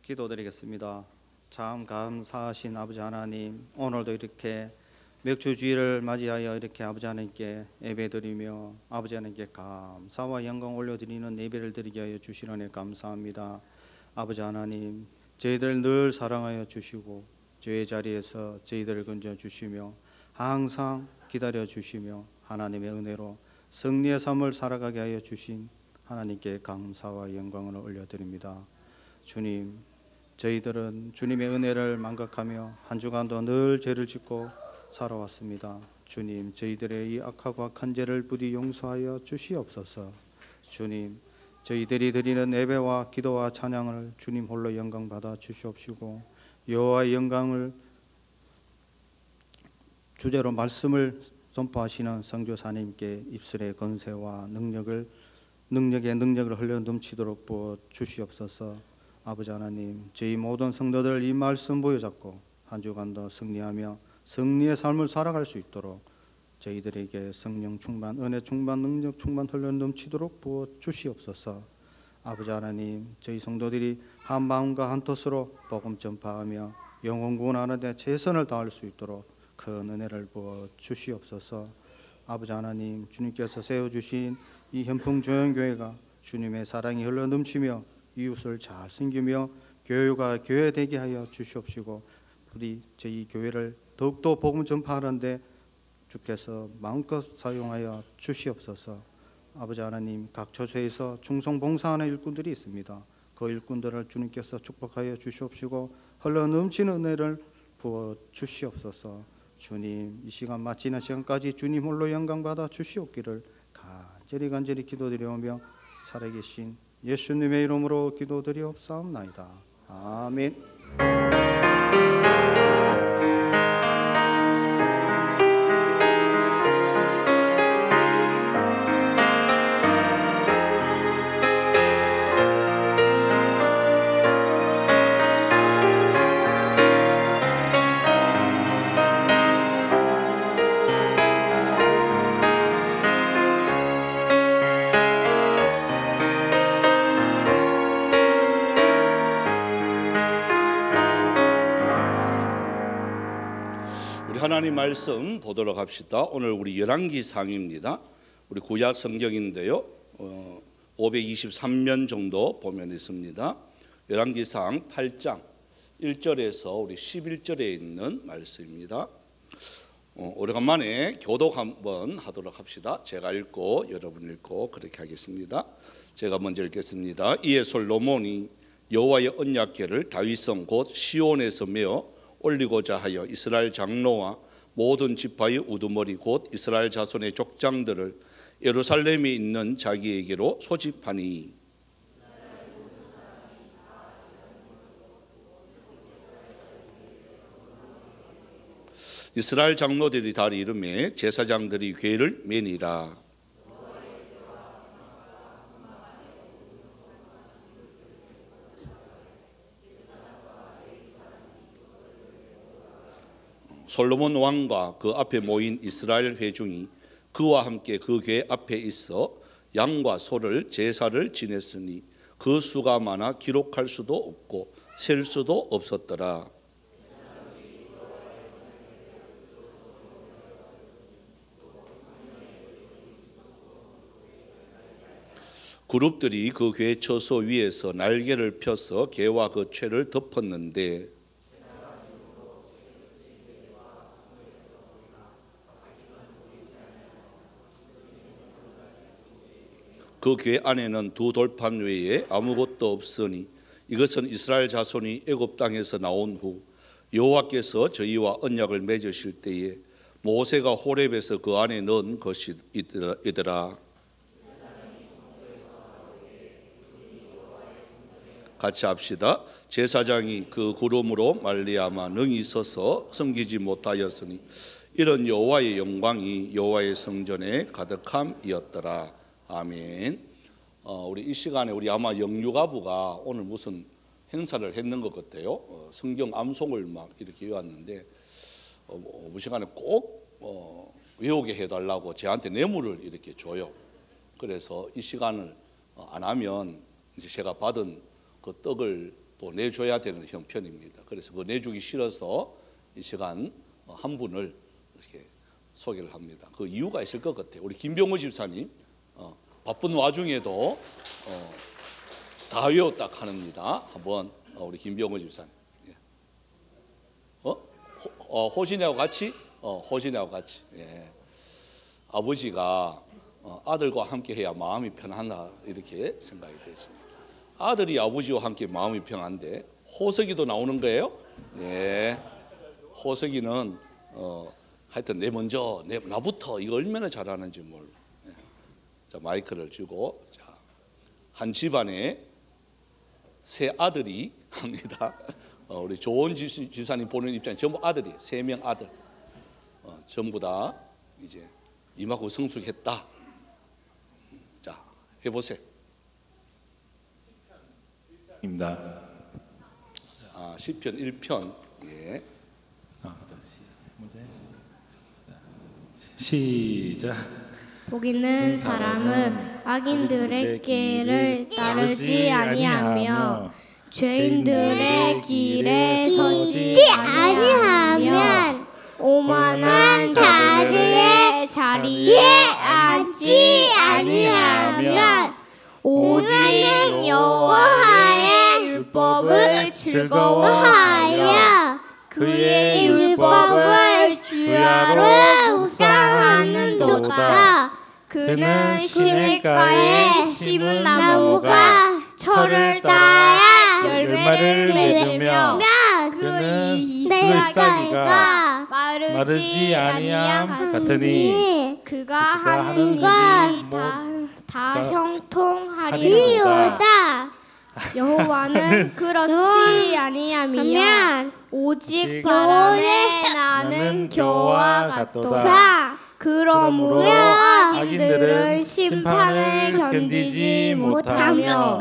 기도드리겠습니다. 참 감사하신 아버지 하나님, 오늘도 이렇게 맥주주의를 맞이하여 이렇게 아버지 하나님께 예배드리며 아버지 하나님께 감사와 영광 올려드리는 예배를 드리게 하여 주시려니 감사합니다. 아버지 하나님, 저희들 늘 사랑하여 주시고 죄의 자리에서 저희들을 건져 주시며 항상 기다려 주시며 하나님의 은혜로 승리의 삶을 살아가게 하여 주신 하나님께 감사와 영광을 올려드립니다. 주님, 저희들은 주님의 은혜를 망각하며 한 주간도 늘 죄를 짓고 살아왔습니다. 주님, 저희들의 이 악하고 악한 죄를 부디 용서하여 주시옵소서. 주님, 저희들이 드리는 예배와 기도와 찬양을 주님 홀로 영광 받아 주시옵시고 여호와의 영광을 주제로 말씀을 선포하시는 선교사님께 입술의 건세와 능력의 능력을 흘려 넘치도록 부어 주시옵소서. 아버지 하나님, 저희 모든 성도들 이 말씀 보여잡고 한 주간도 승리하며 승리의 삶을 살아갈 수 있도록 저희들에게 성령 충만, 은혜 충만, 능력 충만 흘려 넘치도록 부어 주시옵소서. 아버지 하나님, 저희 성도들이 한 마음과 한 뜻으로 복음 전파하며 영혼 구원하는 데 최선을 다할 수 있도록 큰 은혜를 부어 주시옵소서. 아버지 하나님, 주님께서 세워주신 이 현풍조연교회가 주님의 사랑이 흘러 넘치며 이웃을 잘 섬기며 교회가 교회 되게 하여 주시옵시고 부디 저희 교회를 더욱더 복음 전파하는데 주께서 마음껏 사용하여 주시옵소서. 아버지 하나님, 각 처소에서 충성 봉사하는 일꾼들이 있습니다. 그 일꾼들을 주님께서 축복하여 주시옵시고 흘러 넘치는 은혜를 부어 주시옵소서. 주님, 이 시간 마치는 시간까지 주님 홀로 영광 받아 주시옵기를 간절히 기도드리오며 살아계신 예수님의 이름으로 기도드리옵사옵나이다. 아멘. 하나님 말씀 보도록 합시다. 오늘 우리 열왕기상입니다. 우리 구약 성경인데요, 523면 정도 보면 있습니다. 열왕기상 8장 1절에서 우리 11절에 있는 말씀입니다. 오래간만에 교독 한번 하도록 합시다. 제가 읽고 여러분 읽고 그렇게 하겠습니다. 제가 먼저 읽겠습니다. 이에 솔로몬이 여호와의 언약궤를 다윗성 곧 시온에서 메어 올리고자 하여 이스라엘 장로와 모든 지파의 우두머리 곧 이스라엘 자손의 족장들을 예루살렘에 있는 자기에게로 소집하니 이스라엘 장로들이 다 이름에 제사장들이 궤를 매니라. 솔로몬 왕과 그 앞에 모인 이스라엘 회중이 그와 함께 그 궤 앞에 있어 양과 소를 제사를 지냈으니 그 수가 많아 기록할 수도 없고 셀 수도 없었더라. 그룹들이 그 궤 처소 위에서 날개를 펴서 궤와 그 최를 덮었는데 그 궤 안에는 두 돌판 외에 아무것도 없으니 이것은 이스라엘 자손이 애굽 땅에서 나온 후 여호와께서 저희와 언약을 맺으실 때에 모세가 호렙에서 그 안에 넣은 것이더라. 같이 합시다. 제사장이 그 구름으로 말미암아 능히 서서 섬기지 못하였으니 이런 여호와의 영광이 여호와의 성전에 가득함이었더라. 아멘. 우리 이 시간에 우리 아마 영유가부가 오늘 무슨 행사를 했는 것 같아요. 성경 암송을 막 이렇게 외웠는데 그 시간에 꼭 외우게 해달라고 저한테 뇌물을 이렇게 줘요. 그래서 이 시간을 안 하면 이제 제가 받은 그 떡을 또 내줘야 되는 형편입니다. 그래서 그 내주기 싫어서 이 시간 한 분을 이렇게 소개를 합니다. 그 이유가 있을 것 같아요. 우리 김병호 집사님 바쁜 와중에도 다 외웠다 하는니다. 한번 우리 김병호 집사님. 호신이하고 같이 호신이하고 같이. 예. 아버지가 아들과 함께 해야 마음이 편하다 이렇게 생각이 됐습니다. 아들이 아버지와 함께 마음이 편한데 호석이도 나오는 거예요. 네. 호석이는 하여튼 나부터 이거 얼마나 잘하는지 몰라. 네. 자, 마이크를 주고 한 집안에 세 아들이 합니다. 우리 좋은 집사님 보는 입장에 전부 아들이 3명 아들 전부 다 이제 임하고 성숙했다. 자, 해보세요. 입니다. 시편 1편. 예. 시작. 복 있는 사람은 악인들의 길을 따르지 아니하며 죄인들의 길에 서지 아니하면 오만한 자들의 자리에 앉지 아니하면 오직 여호와의 율법을 즐거워하여 그의 율법을 주야로 묵상하는도다. 그는 시냇가에 심은 나무가 철을 따라 열매를 맺으며 그 잎사귀가 마르지 아니함 같으니 그가 하는 일이 다 형통하리로다. 여호와는 그렇지 아니하며 오직 바람에 나는 겨와 같도다. 그러므로 악인들은 심판을 견디지 못하며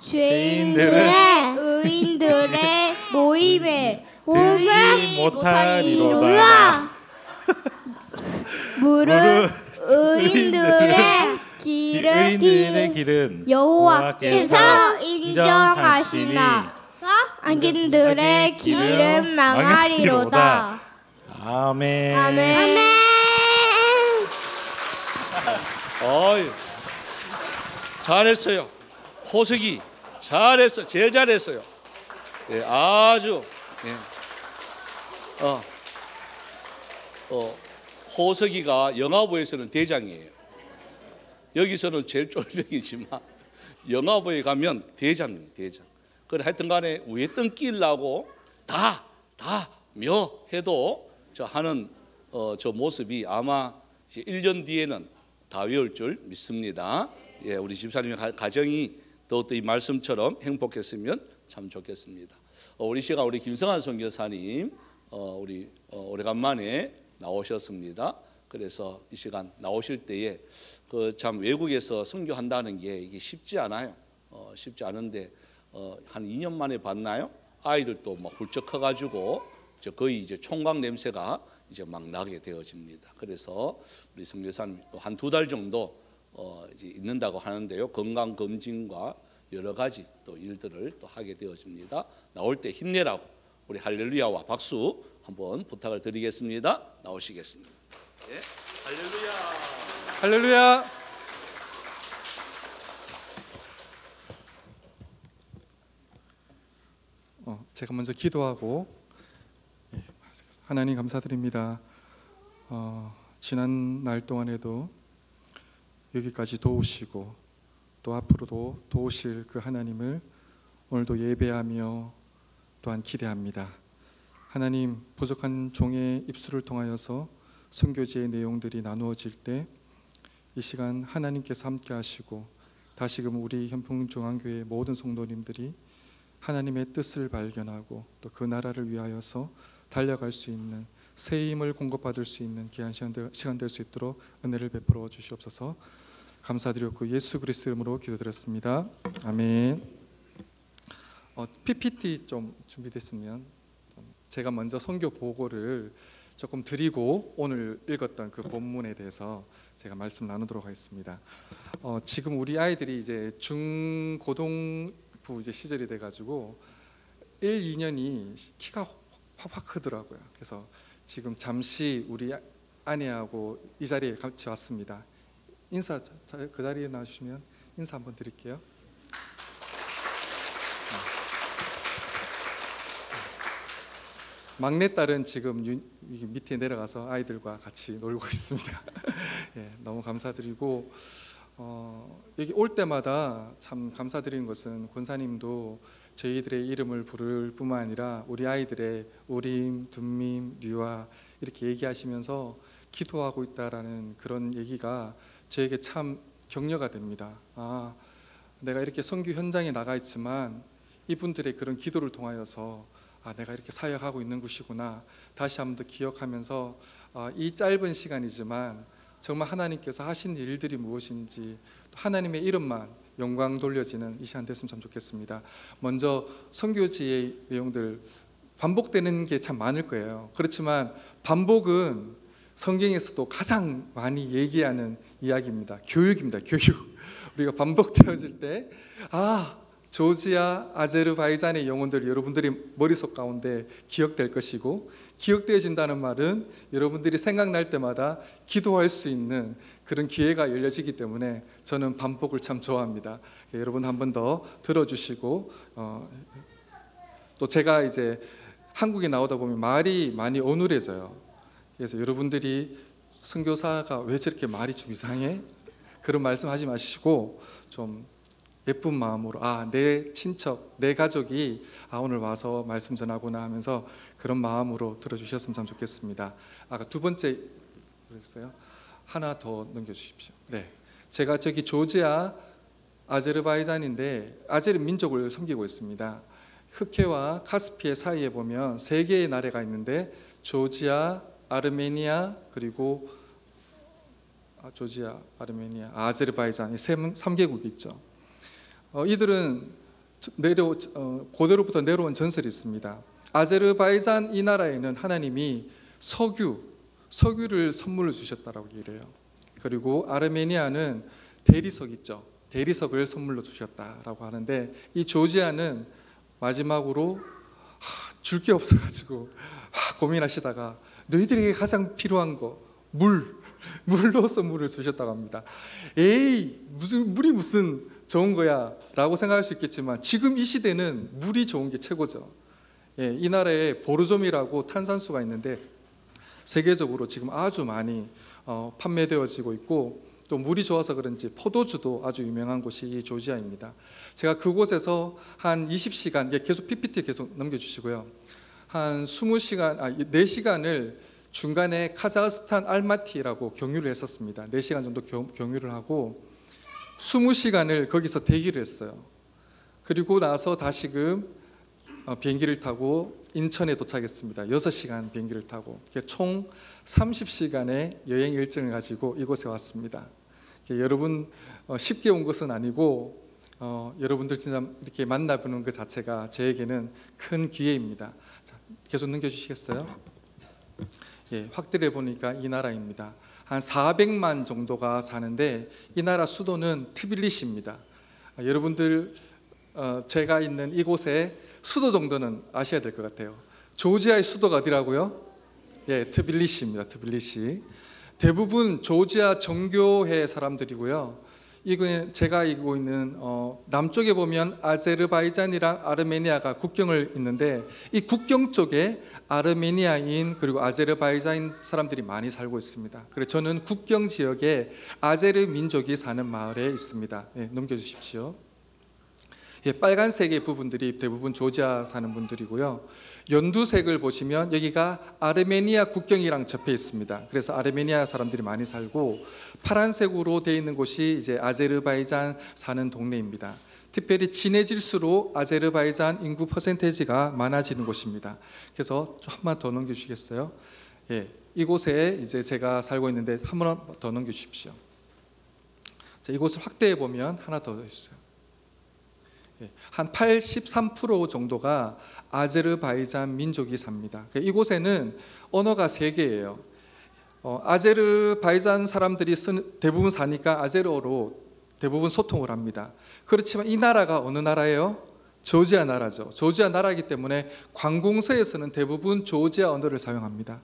죄인들의 의인들의 모임에 들지 못하리로다. 무릇 의인들의 길은 여호와께서 인정하시나 악인들의 길은 망하리로다. 아멘. 아멘. 잘했어요. 호석이 잘했어. 제일 잘했어요. 예, 아주. 예. 호석이가 영화부에서는 대장이에요. 여기서는 제일 쫄병이지만 영화부에 가면 대장이에요. 대장. 그래 하여튼간에 위에 뜬끼려고 다며 해도 저 하는 저 모습이 아마 1년 뒤에는 다 외울 줄 믿습니다. 예, 우리 집사님의 가정이 더욱더 이 말씀처럼 행복했으면 참 좋겠습니다. 우리 시간 우리 김성환 선교사님 우리 오래간만에 나오셨습니다. 그래서 이 시간 나오실 때에 그 참 외국에서 선교한다는 게 이게 쉽지 않아요. 쉽지 않은데 한 2년 만에 봤나요? 아이들도 막 훌쩍 커가지고 거의 이제 총각 냄새가 이제 막 나게 되어집니다. 그래서 우리 선교사님 또 한 2달 정도 이제 있는다고 하는데요. 건강 검진과 여러 가지 또 일들을 또 하게 되어집니다. 나올 때 힘내라고 우리 할렐루야와 박수 한번 부탁을 드리겠습니다. 나오시겠습니다. 네. 할렐루야. 할렐루야. 제가 먼저 기도하고 하나님 감사드립니다. 지난 날 동안에도 여기까지 도우시고 또 앞으로도 도우실 그 하나님을 오늘도 예배하며 또한 기대합니다. 하나님, 부족한 종의 입술을 통하여서 선교지의 내용들이 나누어질 때 이 시간 하나님께서 함께 하시고 다시금 우리 현풍중앙교회 모든 성도님들이 하나님의 뜻을 발견하고 또 그 나라를 위하여서 달려갈 수 있는 새 힘을 공급받을 수 있는 귀한 시간 될 수 있도록 은혜를 베풀어 주시옵소서. 감사드렸고 예수 그리스도 이름으로 기도드렸습니다. 아멘. PPT 좀 준비됐으면 제가 먼저 선교 보고를 조금 드리고 오늘 읽었던 그 본문에 대해서 제가 말씀 나누도록 하겠습니다. 지금 우리 아이들이 이제 중고등부 이제 시절이 돼가지고 1, 2년이 키가 확확 크더라고요. 그래서 지금 잠시 우리 아내하고 이 자리에 같이 왔습니다. 인사 그 자리에 나와주시면 인사 한번 드릴게요. 막내딸은 지금 밑에 내려가서 아이들과 같이 놀고 있습니다. 예, 너무 감사드리고 여기 올 때마다 참 감사드리는 것은 권사님도 저희들의 이름을 부를 뿐만 아니라 우리 아이들의 우림, 둠밈, 류아 이렇게 얘기하시면서 기도하고 있다라는 그런 얘기가 저에게 참 격려가 됩니다. 아, 내가 이렇게 선교 현장에 나가 있지만 이분들의 그런 기도를 통하여서 내가 이렇게 사역하고 있는 것이구나 다시 한번 더 기억하면서 이 짧은 시간이지만 정말 하나님께서 하신 일들이 무엇인지 하나님의 이름만 영광 돌려지는 이 시간 됐으면 참 좋겠습니다. 먼저 선교지의 내용들 반복되는 게 참 많을 거예요. 그렇지만 반복은 성경에서도 가장 많이 얘기하는 이야기입니다. 교육입니다. 교육. 우리가 반복되어질 때 조지아, 아제르바이잔의 영혼들 여러분들이 머릿속 가운데 기억될 것이고 기억되어진다는 말은 여러분들이 생각날 때마다 기도할 수 있는 그런 기회가 열려지기 때문에 저는 반복을 참 좋아합니다. 여러분 한 번 더 들어주시고 또 제가 이제 한국에 나오다 보면 말이 많이 어눌해져요. 그래서 여러분들이 선교사가 왜 저렇게 말이 좀 이상해? 그런 말씀하지 마시고 좀 예쁜 마음으로 내 친척, 내 가족이 오늘 와서 말씀 전하구나 하면서 그런 마음으로 들어주셨으면 참 좋겠습니다. 아까 두 번째 그랬어요. 하나 더 넘겨주십시오. 네, 제가 저기 조지아, 아제르바이잔인데 아제르 민족을 섬기고 있습니다. 흑해와 카스피해 사이에 보면 세 개의 나라가 있는데 조지아, 아르메니아 그리고 조지아, 아르메니아, 아제르바이잔 이 3개국이 있죠. 이들은 고대로부터 내려온 전설이 있습니다. 아제르바이잔 이 나라에는 하나님이 석유를 선물로 주셨다라고 얘기를 해요. 그리고 아르메니아는 대리석 있죠. 대리석을 선물로 주셨다라고 하는데 이 조지아는 마지막으로 줄 게 없어가지고 고민하시다가 너희들에게 가장 필요한 거 물로 선물을 주셨다고 합니다. 물이 무슨 좋은 거야 라고 생각할 수 있겠지만 지금 이 시대는 물이 좋은 게 최고죠. 이 나라에 보르좀이라고 탄산수가 있는데 세계적으로 지금 아주 많이 판매되어지고 있고 또 물이 좋아서 그런지 포도주도 아주 유명한 곳이 이 조지아입니다. 제가 그곳에서 한 20시간 계속 PPT 계속 넘겨주시고요. 한 4시간을 중간에 카자흐스탄 알마티라고 경유를 했었습니다. 4시간 정도 경유를 하고 20시간을 거기서 대기를 했어요. 그리고 나서 다시금 비행기를 타고 인천에 도착했습니다. 6시간 비행기를 타고 총 30시간의 여행 일정을 가지고 이곳에 왔습니다. 여러분 쉽게 온 것은 아니고 여러분들 진짜 이렇게 만나보는 것 자체가 저에게는 큰 기회입니다. 자, 계속 넘겨주시겠어요? 확대해 보니까 이 나라입니다. 한 400만 정도가 사는데 이 나라 수도는 트빌리시입니다. 여러분들 제가 있는 이곳의 수도 정도는 아셔야 될 것 같아요. 조지아의 수도가 어디라고요? 트빌리시입니다. 트빌리시. 대부분 조지아 정교회 사람들이고요. 이건 제가 이고 있는 남쪽에 보면 아제르바이잔이랑 아르메니아가 국경을 있는데 이 국경 쪽에 아르메니아인 그리고 아제르바이잔 사람들이 많이 살고 있습니다. 그래서 저는 국경 지역에 아제르 민족이 사는 마을에 있습니다. 넘겨주십시오. 빨간색의 부분들이 대부분 조지아 사는 분들이고요. 연두색을 보시면 여기가 아르메니아 국경이랑 접해 있습니다. 그래서 아르메니아 사람들이 많이 살고 파란색으로 되어 있는 곳이 이제 아제르바이잔 사는 동네입니다. 특별히 진해질수록 아제르바이잔 인구 퍼센테이지가 많아지는 곳입니다. 그래서 한 번 더 넘겨주시겠어요? 이곳에 이제 제가 살고 있는데 한 번 더 넘겨주십시오. 자, 이곳을 확대해 보면 하나 더 해주세요. 한 83% 정도가 아제르바이잔 민족이 삽니다. 이곳에는 언어가 3개예요. 아제르바이잔 사람들이 대부분 사니까 아제르어로 대부분 소통을 합니다. 그렇지만 이 나라가 어느 나라예요? 조지아 나라죠. 조지아 나라이기 때문에 관공서에서는 대부분 조지아 언어를 사용합니다.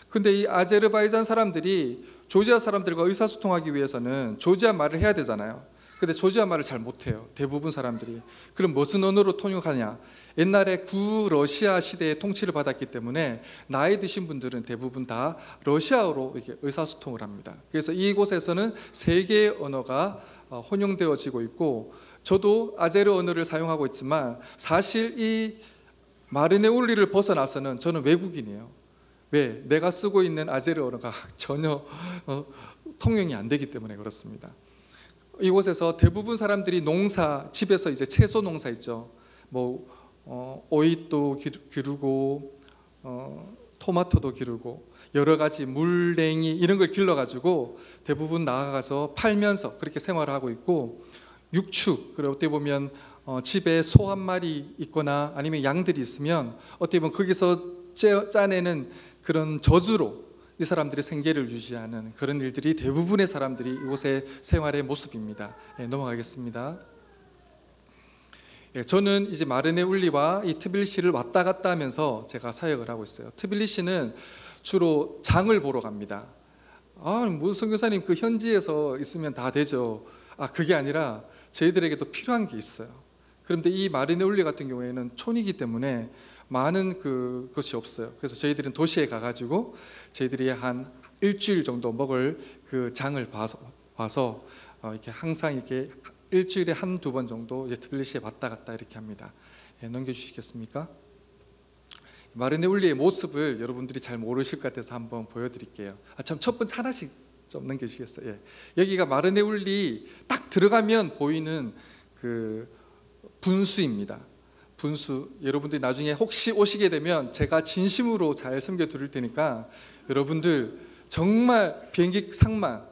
근데 이 아제르바이잔 사람들이 조지아 사람들과 의사소통하기 위해서는 조지아 말을 해야 되잖아요. 근데 조지아 말을 잘 못해요. 대부분 사람들이. 그럼 무슨 언어로 통역하냐? 옛날에 구러시아 시대에 통치를 받았기 때문에 나이 드신 분들은 대부분 다 러시아어로 이렇게 의사소통을 합니다. 그래서 이곳에서는 세 개의 언어가 혼용되어지고 있고, 저도 아제르 언어를 사용하고 있지만 사실 이 마르네울리를 벗어나서는 저는 외국인이에요. 왜? 내가 쓰고 있는 아제르 언어가 전혀 통용이 안 되기 때문에 그렇습니다. 이곳에서 대부분 사람들이 농사, 집에서 이제 채소 농사 있죠. 뭐 오이도 기르고 토마토도 기르고 여러 가지 물냉이 이런 걸 길러가지고 대부분 나가서 팔면서 그렇게 생활을 하고 있고, 육축, 그리고 어떻게 보면 집에 소 한 마리 있거나 아니면 양들이 있으면 어떻게 보면 거기서 짜내는 그런 젖으로 이 사람들의 생계를 유지하는 그런 일들이 대부분의 사람들이 이곳의 생활의 모습입니다. 넘어가겠습니다. 저는 이제 마르네울리와 이 트빌리시를 왔다 갔다 하면서 제가 사역을 하고 있어요. 트빌리시는 주로 장을 보러 갑니다. 뭐 선교사님 그 현지에서 있으면 다 되죠. 그게 아니라 저희들에게도 필요한 게 있어요. 그런데 이 마르네울리 같은 경우에는 촌이기 때문에 많은 그것이 없어요. 그래서 저희들은 도시에 가가지고 저희들이 한 일주일 정도 먹을 그 장을 봐서 이렇게 항상 이렇게 일주일에 한두 번 정도 이제 트빌리시에 왔다 갔다 이렇게 합니다. 넘겨주시겠습니까? 마르네울리의 모습을 여러분들이 잘 모르실 것 같아서 한번 보여드릴게요. 참 첫 번째 하나씩 좀 넘겨주시겠어요? 여기가 마르네울리 딱 들어가면 보이는 그 분수입니다. 분수, 여러분들이 나중에 혹시 오시게 되면 제가 진심으로 잘 섬겨드릴 테니까 여러분들 정말 비행기 상만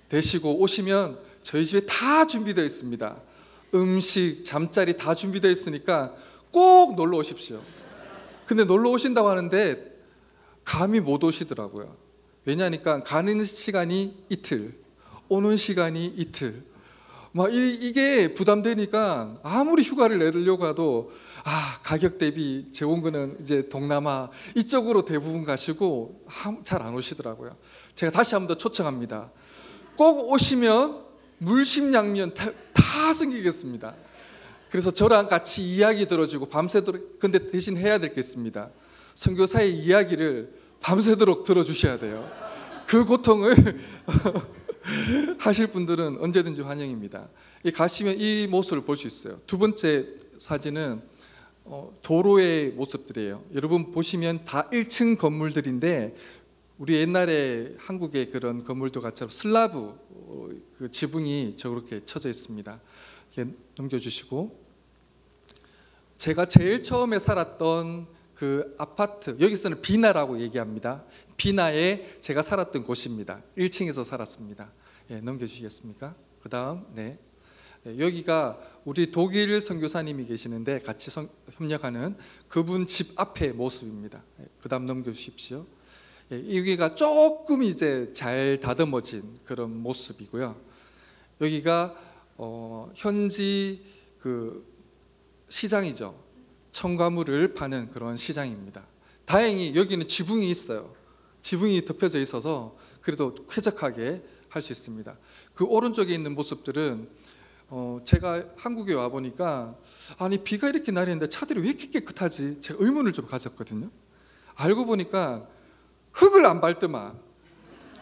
되시고 오시면 저희 집에 다 준비되어 있습니다. 음식, 잠자리 다 준비되어 있으니까 꼭 놀러 오십시오. 근데 놀러 오신다고 하는데 감히 못 오시더라고요. 왜냐하니까 가는 시간이 이틀, 오는 시간이 이틀, 막 이게 부담되니까 아무리 휴가를 내려고 해도 가격 대비 좋은 거는 이제 동남아 이쪽으로 대부분 가시고 잘 안 오시더라고요. 제가 다시 한번 더 초청합니다. 꼭 오시면 물심양면 다 섬기겠습니다. 그래서 저랑 같이 이야기 들어주고 밤새도록, 근데 대신 해야 될 게 있습니다. 선교사의 이야기를 밤새도록 들어주셔야 돼요. 그 고통을 하실 분들은 언제든지 환영입니다. 가시면 이 모습을 볼 수 있어요. 두 번째 사진은 도로의 모습들이에요. 여러분 보시면 다 1층 건물들인데 우리 옛날에 한국의 그런 건물들 같처럼 슬라브 그 지붕이 저렇게 쳐져 있습니다. 넘겨주시고, 제가 제일 처음에 살았던 그 아파트, 여기서는 비나라고 얘기합니다. 비나에 제가 살았던 곳입니다. 1층에서 살았습니다. 넘겨주시겠습니까? 그 다음, 여기가 우리 독일 선교사님이 계시는데 같이 협력하는 그분 집 앞의 모습입니다. 그 다음 넘겨주십시오. 여기가 조금 이제 잘 다듬어진 그런 모습이고요. 여기가 현지 그 시장이죠. 첨가물을 파는 그런 시장입니다. 다행히 여기는 지붕이 있어요. 지붕이 덮여져 있어서 그래도 쾌적하게 할 수 있습니다. 그 오른쪽에 있는 모습들은 제가 한국에 와 보니까 아니 비가 이렇게 내리는데 차들이 왜 이렇게 깨끗하지? 제가 의문을 좀 가졌거든요. 알고 보니까 흙을 안 밟더만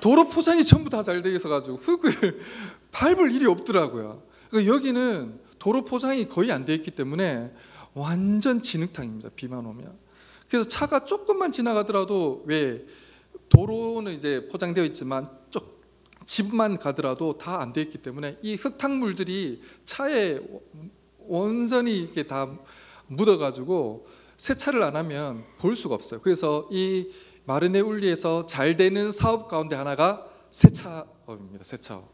도로 포장이 전부 다 잘 돼 있어가지고 흙을 밟을 일이 없더라고요. 그러니까 여기는 도로 포장이 거의 안 돼 있기 때문에 완전 진흙탕입니다. 비만 오면. 그래서 차가 조금만 지나가더라도, 왜 도로는 이제 포장되어 있지만 집만 가더라도 다 안 돼 있기 때문에 이 흙탕물들이 차에 온전히 이렇게 다 묻어가지고 세차를 안 하면 볼 수가 없어요. 그래서 이 마르네울리에서 잘 되는 사업 가운데 하나가 세차업입니다. 세차업.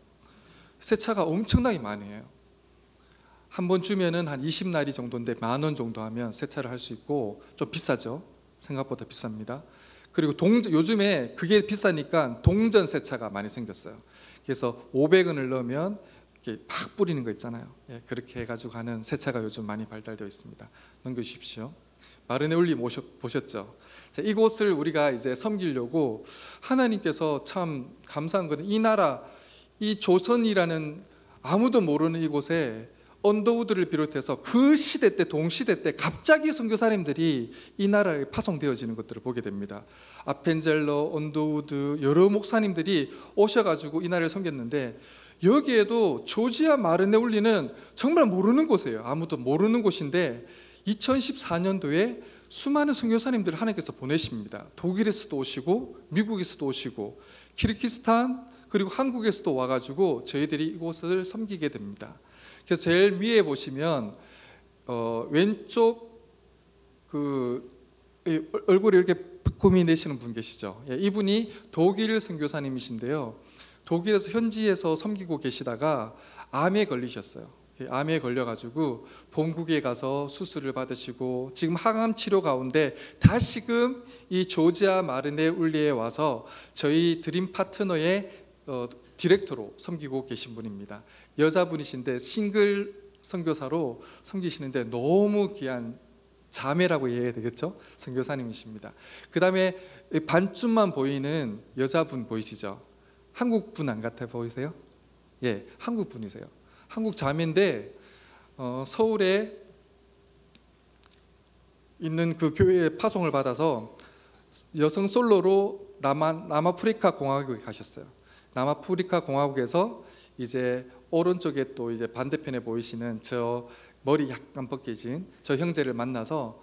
세차가 엄청나게 많이 해요. 한 번 주면은 한 20나리 정도인데 10,000원 정도 하면 세차를 할 수 있고, 좀 비싸죠. 생각보다 비쌉니다. 그리고 요즘에 그게 비싸니까 동전 세차가 많이 생겼어요. 그래서 500원을 넣으면 이렇게 팍 뿌리는 거 있잖아요. 예, 그렇게 해가지고 하는 세차가 요즘 많이 발달되어 있습니다. 넘겨주십시오. 마르네 울리 보셨죠? 자, 이곳을 우리가 이제 섬기려고 하나님께서 참 감사한 것은 이 나라, 이 조선이라는 아무도 모르는 이곳에 언더우드를 비롯해서 그 시대 때, 동시대 때 갑자기 선교사님들이 이 나라에 파송되어지는 것들을 보게 됩니다. 아펜젤러, 언더우드 여러 목사님들이 오셔가지고 이 나라를 섬겼는데, 여기에도 조지아 마르네 울리는 정말 모르는 곳이에요. 아무도 모르는 곳인데 2014년도에 수많은 선교사님들을 하나님께서 보내십니다. 독일에서도 오시고 미국에서도 오시고 키르기스탄 그리고 한국에서도 와가지고 저희들이 이곳을 섬기게 됩니다. 그래서 제일 위에 보시면 왼쪽 그 얼굴에 이렇게 꾸미 내시는 분 계시죠? 예, 이분이 독일 선교사님이신데요. 독일에서 현지에서 섬기고 계시다가 암에 걸리셨어요. 암에 걸려가지고 본국에 가서 수술을 받으시고 지금 항암 치료 가운데 다시금 이 조지아 마르네 울리에 와서 저희 드림 파트너의 디렉터로 섬기고 계신 분입니다. 여자분이신데 싱글 선교사로 섬기시는데 너무 귀한 자매라고 이해해야 되겠죠? 선교사님이십니다. 그 다음에 반쯤만 보이는 여자분 보이시죠? 한국 분 안 같아 보이세요? 예, 한국 분이세요. 한국 자매인데 서울에 있는 그 교회에 파송을 받아서 여성 솔로로 남아프리카 공화국에 가셨어요. 남아프리카 공화국에서 이제 오른쪽에 또 이제 반대편에 보이시는 저 머리 약간 벗겨진 저 형제를 만나서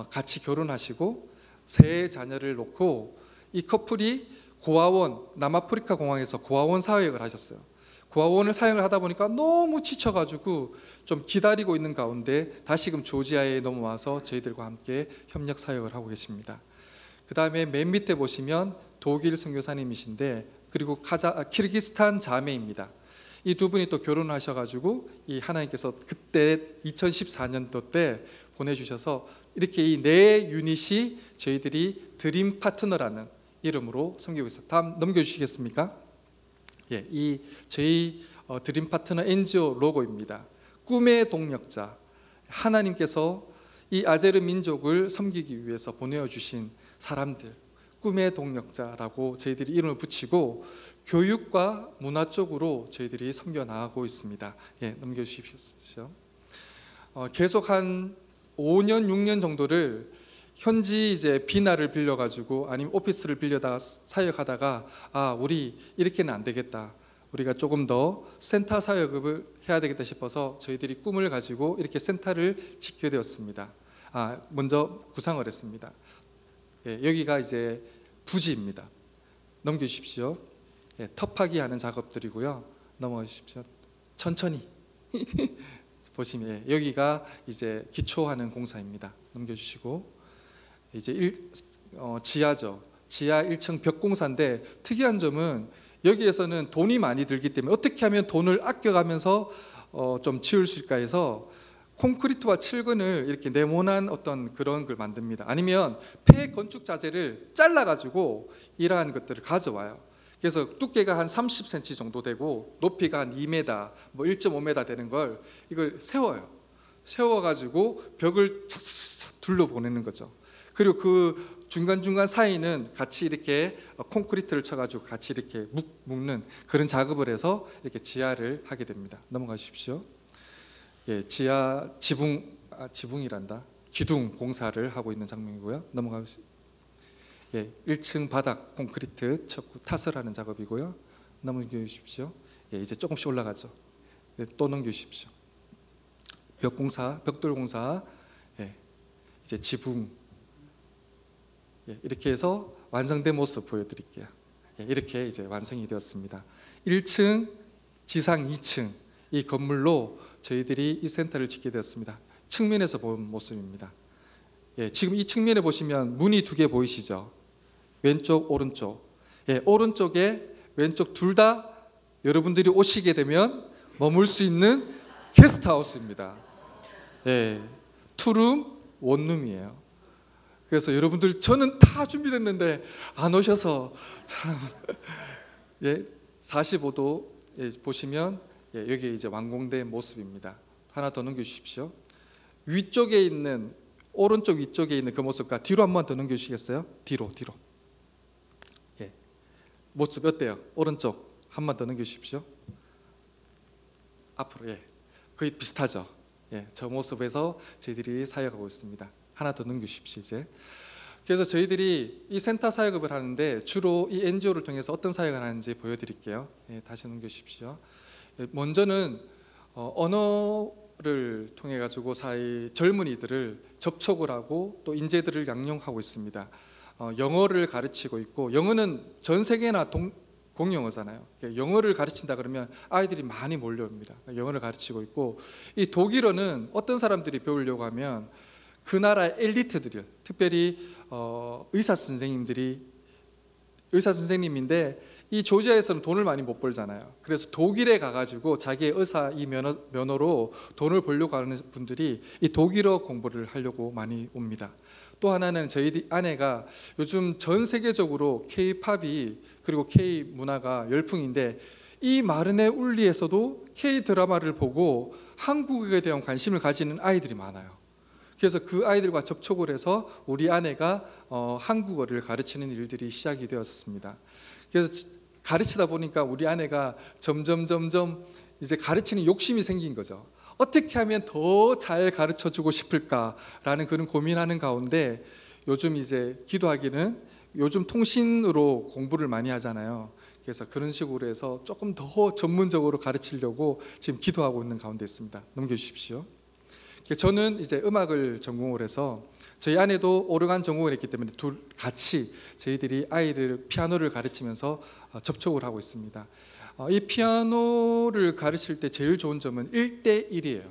같이 결혼하시고 세 자녀를 놓고 이 커플이 고아원, 남아프리카 공항에서 고아원 사역을 하셨어요. 고아원을 사역을 하다 보니까 너무 지쳐가지고 좀 기다리고 있는 가운데 다시금 조지아에 넘어와서 저희들과 함께 협력 사역을 하고 계십니다. 그 다음에 맨 밑에 보시면 독일 선교사님이신데 그리고 키르기스탄 자매입니다. 이 두 분이 또 결혼하셔가지고 이 하나님께서 그때 2014년도 때 보내주셔서 이렇게 이 네 유닛이 저희들이 드림 파트너라는 이름으로 섬기고 있어요. 다음 넘겨주시겠습니까? 예, 이 저희 드림 파트너 NGO 로고입니다. 꿈의 동력자, 하나님께서 이 아제르 민족을 섬기기 위해서 보내주신 사람들, 꿈의 동력자라고 저희들이 이름을 붙이고 교육과 문화 쪽으로 저희들이 섬겨 나가고 있습니다. 예, 넘겨주십시오. 계속 한 5년, 6년 정도를 현지 이제 비나를 빌려가지고 아니면 오피스를 빌려다가 사역하다가 우리 이렇게는 안 되겠다. 우리가 조금 더 센터 사역을 해야 되겠다 싶어서 저희들이 꿈을 가지고 이렇게 센터를 짓게 되었습니다. 먼저 구상을 했습니다. 예, 여기가 이제 부지입니다. 넘겨주십시오. 예, 터파기 하는 작업들이고요. 넘어가 주십시오. 천천히 보시면 예, 여기가 이제 기초하는 공사입니다. 넘겨주시고 이제 지하죠. 지하 1층 벽 공사인데 특이한 점은 여기에서는 돈이 많이 들기 때문에 어떻게 하면 돈을 아껴가면서 좀 지을 수 있을까 해서 콘크리트와 칠근을 이렇게 네모난 어떤 그런 걸 만듭니다. 아니면 폐 건축 자재를 잘라가지고 이러한 것들을 가져와요. 그래서 두께가 한 30cm 정도 되고 높이가 한 2m, 뭐 1.5m 되는 걸 이걸 세워요. 세워가지고 벽을 착착 둘러보내는 거죠. 그리고 그 중간중간 사이는 같이 이렇게 콘크리트를 쳐가지고 같이 이렇게 묶는 그런 작업을 해서 이렇게 지하를 하게 됩니다. 넘어가 주십시오. 예, 지하 지붕이란다. 기둥 공사를 하고 있는 장면이고요. 넘어가 주십시오. 예, 1층 바닥 콘크리트 쳤고 탓을 하는 작업이고요. 넘겨 주십시오. 예, 이제 조금씩 올라가죠. 예, 또 넘겨 주십시오. 벽 공사, 벽돌 공사. 예, 이제 지붕. 예, 이렇게 해서 완성된 모습 보여드릴게요. 예, 이렇게 이제 완성이 되었습니다. 1층, 지상 2층 이 건물로 저희들이 이 센터를 짓게 되었습니다. 측면에서 본 모습입니다. 예, 지금 이 측면에 보시면 문이 두 개 보이시죠? 왼쪽, 오른쪽. 예, 오른쪽에 왼쪽 둘 다 여러분들이 오시게 되면 머물 수 있는 게스트하우스입니다. 예, 투룸, 원룸이에요. 그래서 여러분들 저는 다 준비됐는데 안 오셔서 참 예, 45도 예, 보시면 예, 여기 이제 완공된 모습입니다. 하나 더 넘겨주십시오. 위쪽에 있는 오른쪽 위쪽에 있는 그 모습과 뒤로 한 번 더 넘겨주시겠어요? 뒤로. 예, 모습 어때요? 오른쪽 한 번 더 넘겨주십시오. 앞으로. 예, 거의 비슷하죠. 예, 저 모습에서 저희들이 사역하고 있습니다. 하나 더 넘겨주십시오. 이제 그래서 저희들이 이 센터 사역을 하는데 주로 이 NGO를 통해서 어떤 사역을 하는지 보여드릴게요. 예, 다시 넘겨주십시오. 예, 먼저는 언어를 통해 가지고 사이 젊은이들을 접촉을 하고 또 인재들을 양용하고 있습니다. 영어를 가르치고 있고, 영어는 전 세계나 공용어잖아요. 영어를 가르친다 그러면 아이들이 많이 몰려옵니다. 영어를 가르치고 있고, 이 독일어는 어떤 사람들이 배우려고 하면 그 나라의 엘리트들이, 특별히 의사 선생님인데 이 조지아에서는 돈을 많이 못 벌잖아요. 그래서 독일에 가가지고 자기의 의사 이 면허로 돈을 벌려고 하는 분들이 이 독일어 공부를 하려고 많이 옵니다. 또 하나는 저희 아내가 요즘 전 세계적으로 K-팝이 그리고 K 문화가 열풍인데, 이 마르네 울리에서도 K 드라마를 보고 한국에 대한 관심을 가지는 아이들이 많아요. 그래서 그 아이들과 접촉을 해서 우리 아내가 한국어를 가르치는 일들이 시작이 되었습니다. 그래서 가르치다 보니까 우리 아내가 점점 이제 가르치는 욕심이 생긴 거죠. 어떻게 하면 더 잘 가르쳐 주고 싶을까라는 그런 고민하는 가운데, 요즘 이제 기도하기는 요즘 통신으로 공부를 많이 하잖아요. 그래서 그런 식으로 해서 조금 더 전문적으로 가르치려고 지금 기도하고 있는 가운데 있습니다. 넘겨주십시오. 저는 이제 음악을 전공을 해서, 저희 아내도 오르간 전공을 했기 때문에 둘 같이 저희들이 아이들 피아노를 가르치면서 접촉을 하고 있습니다. 이 피아노를 가르칠 때 제일 좋은 점은 1대1이에요.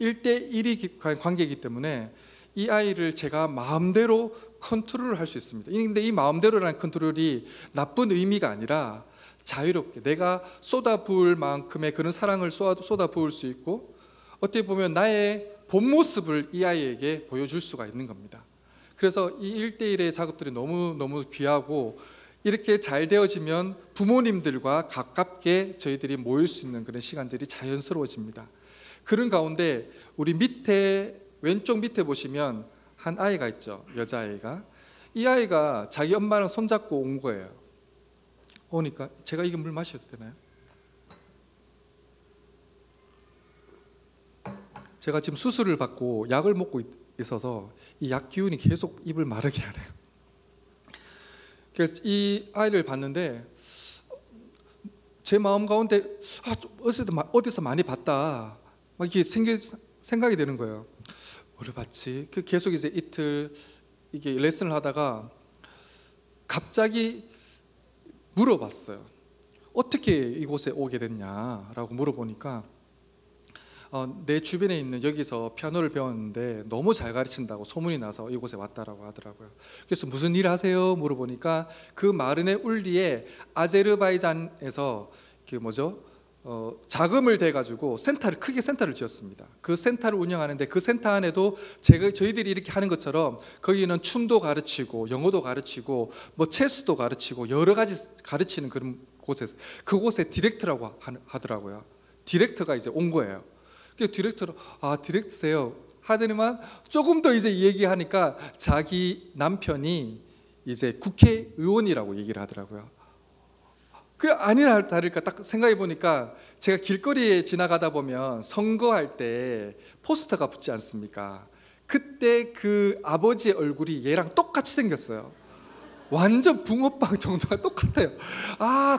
1대1이 관계이기 때문에 이 아이를 제가 마음대로 컨트롤을 할 수 있습니다. 근데 이 마음대로라는 컨트롤이 나쁜 의미가 아니라 자유롭게 내가 쏟아부을 만큼의 그런 사랑을 쏟아부을 수 있고, 어떻게 보면 나의 본 모습을 이 아이에게 보여줄 수가 있는 겁니다. 그래서 이 1대1의 작업들이 너무 귀하고, 이렇게 잘 되어지면 부모님들과 가깝게 저희들이 모일 수 있는 그런 시간들이 자연스러워집니다. 그런 가운데 우리 밑에, 왼쪽 밑에 보시면 한 아이가 있죠. 여자아이가. 이 아이가 자기 엄마랑 손잡고 온 거예요. 오니까, 제가 이거 물 마셔도 되나요? 제가 지금 수술을 받고 약을 먹고 있어서 이 약 기운이 계속 입을 마르게 하네요. 그래서 이 아이를 봤는데 제 마음 가운데 어디서 많이 봤다, 막 이게 생각이 되는 거예요. 뭐를 봤지? 계속 이제 이틀 이게 레슨을 하다가 갑자기 물어봤어요. 어떻게 이곳에 오게 됐냐라고 물어보니까, 내 주변에 있는 여기서 피아노를 배웠는데 너무 잘 가르친다고 소문이 나서 이곳에 왔다라고 하더라고요. 그래서 무슨 일 하세요? 물어보니까 그 마르네 울리에 아제르바이잔에서 자금을 대 가지고 크게 센터를 지었습니다. 그 센터를 운영하는데, 그 센터 안에도 저희들이 이렇게 하는 것처럼 거기는 춤도 가르치고 영어도 가르치고 뭐 체스도 가르치고 여러 가지 가르치는 그런 곳에서, 그곳에 디렉터라고 하더라고요. 디렉터가 이제 온 거예요. 디렉터로 디렉터세요 하더니만 조금 더 이제 얘기하니까 자기 남편이 이제 국회의원이라고 얘기를 하더라고요. 아니나 다를까 딱 생각해 보니까, 제가 길거리에 지나가다 보면 선거할 때 포스터가 붙지 않습니까? 그때 그 아버지의 얼굴이 얘랑 똑같이 생겼어요. 완전 붕어빵 정도가 똑같아요.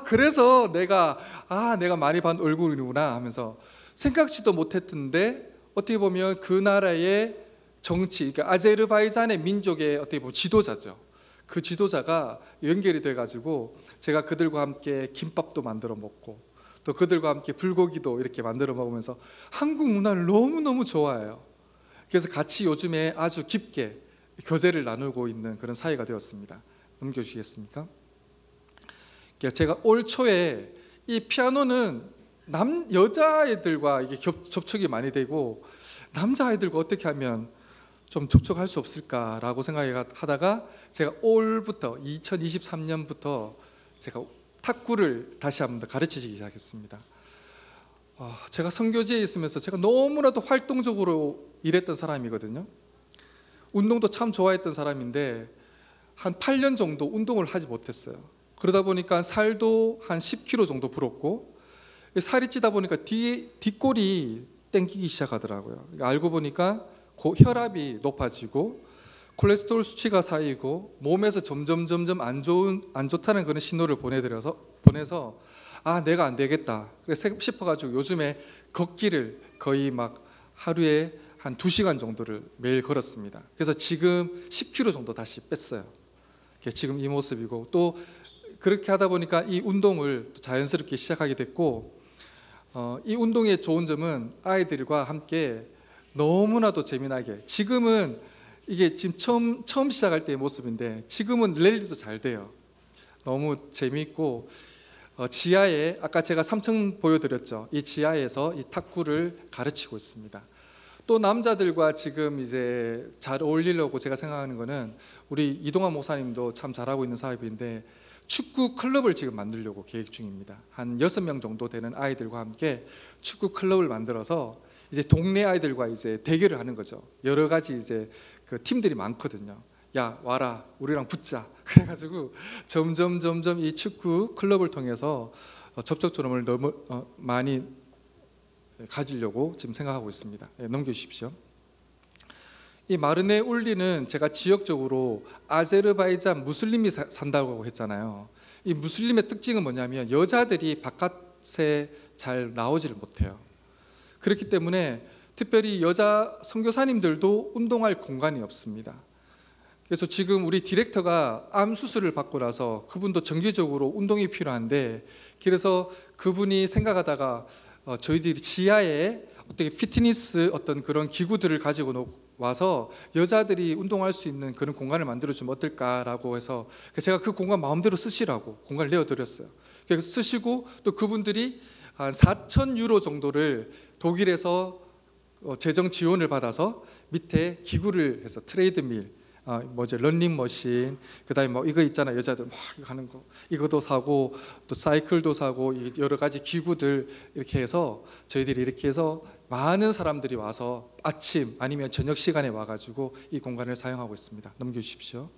그래서 내가 많이 본 얼굴이구나 하면서 생각지도 못했던데, 어떻게 보면 그 나라의 정치, 그러니까 아제르바이잔의 민족의 어떻게 보면 지도자죠. 그 지도자가 연결이 돼가지고 제가 그들과 함께 김밥도 만들어 먹고, 또 그들과 함께 불고기도 이렇게 만들어 먹으면서 한국 문화를 너무너무 좋아해요. 그래서 같이 요즘에 아주 깊게 교제를 나누고 있는 그런 사이가 되었습니다. 넘겨주시겠습니까? 제가 올 초에 이 피아노는 여자아이들과 이게 접촉이 많이 되고, 남자아이들과 어떻게 하면 좀 접촉할 수 없을까라고 생각하다가, 제가 올부터 2023년부터 제가 탁구를 다시 한번 가르치기 시작했습니다. 제가 선교지에 있으면서 제가 너무나도 활동적으로 일했던 사람이거든요. 운동도 참 좋아했던 사람인데 한 8년 정도 운동을 하지 못했어요. 그러다 보니까 살도 한 10kg 정도 불었고, 살이 찌다 보니까 뒷골이 땡기기 시작하더라고요. 알고 보니까 혈압이 높아지고 콜레스테롤 수치가 쌓이고 몸에서 점점 안 좋다는 그런 신호를 보내서 내가 안 되겠다 싶어가지고 요즘에 걷기를 거의 막 하루에 한 2시간 정도를 매일 걸었습니다. 그래서 지금 10kg 정도 다시 뺐어요. 지금 이 모습이고, 또 그렇게 하다 보니까 이 운동을 자연스럽게 시작하게 됐고, 이 운동의 좋은 점은 아이들과 함께 너무나도 재미나게, 지금은 이게 지금 처음 시작할 때의 모습인데 지금은 랠리도 잘 돼요. 너무 재미있고, 지하에 아까 제가 3층 보여드렸죠. 이 지하에서 이 탁구를 가르치고 있습니다. 또 남자들과 지금 이제 잘 어울리려고 제가 생각하는 거는, 우리 이동환 목사님도 참 잘하고 있는 사업인데 축구 클럽을 지금 만들려고 계획 중입니다. 한 6명 정도 되는 아이들과 함께 축구 클럽을 만들어서 이제 동네 아이들과 이제 대결을 하는 거죠. 여러 가지 이제 그 팀들이 많거든요. 야, 와라, 우리랑 붙자. 그래가지고 점점 이 축구 클럽을 통해서 접촉점을 너무 많이 가지려고 지금 생각하고 있습니다. 넘겨주십시오. 이 마르네 울리는 제가 지역적으로 아제르바이잔 무슬림이 산다고 했잖아요. 이 무슬림의 특징은 뭐냐면 여자들이 바깥에 잘 나오지를 못해요. 그렇기 때문에 특별히 여자 선교사님들도 운동할 공간이 없습니다. 그래서 지금 우리 디렉터가 암 수술을 받고 나서 그분도 정기적으로 운동이 필요한데, 그래서 그분이 생각하다가 저희들이 지하에 어떻게 피트니스 어떤 그런 기구들을 가지고 와서 여자들이 운동할 수 있는 그런 공간을 만들어주면 어떨까라고 해서 제가 그 공간 마음대로 쓰시라고 공간을 내어드렸어요. 그래서 쓰시고, 또 그분들이 한 4,000유로 정도를 독일에서 재정 지원을 받아서 밑에 기구를 해서 트레이드밀, 런닝머신, 그다음에 뭐 이거 있잖아요, 여자들 막 이거 하는 거, 이것도 사고 또 사이클도 사고 여러 가지 기구들 이렇게 해서 저희들이 이렇게 해서 많은 사람들이 와서 아침 아니면 저녁 시간에 와가지고 이 공간을 사용하고 있습니다. 넘겨주십시오.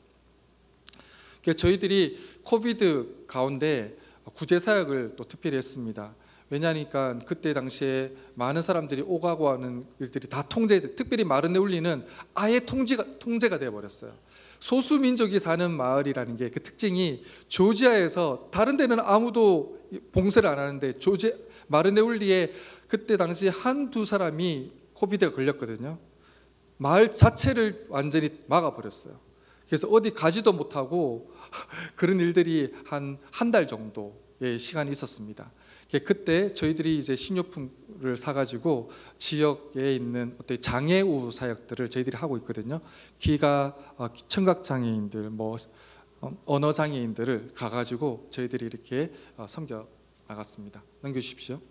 저희들이 코비드 가운데 구제 사역을 또 특별히 했습니다. 왜냐하니까 그때 당시에 많은 사람들이 오가고 하는 일들이 다 특별히 마르네 울리는 아예 통제가 되어버렸어요. 소수민족이 사는 마을이라는 게 그 특징이, 조지아에서 다른 데는 아무도 봉쇄를 안 하는데 마르네 울리에 그때 당시 한두 사람이 코비드에 걸렸거든요. 마을 자체를 완전히 막아버렸어요. 그래서 어디 가지도 못하고 그런 일들이 한 달 정도의 시간이 있었습니다. 그때 저희들이 이제 식료품을 사가지고 지역에 있는 어떤 장애우 사역들을 저희들이 하고 있거든요. 청각 장애인들, 언어 장애인들을 가가지고 저희들이 이렇게 섬겨 나갔습니다. 넘겨주십시오.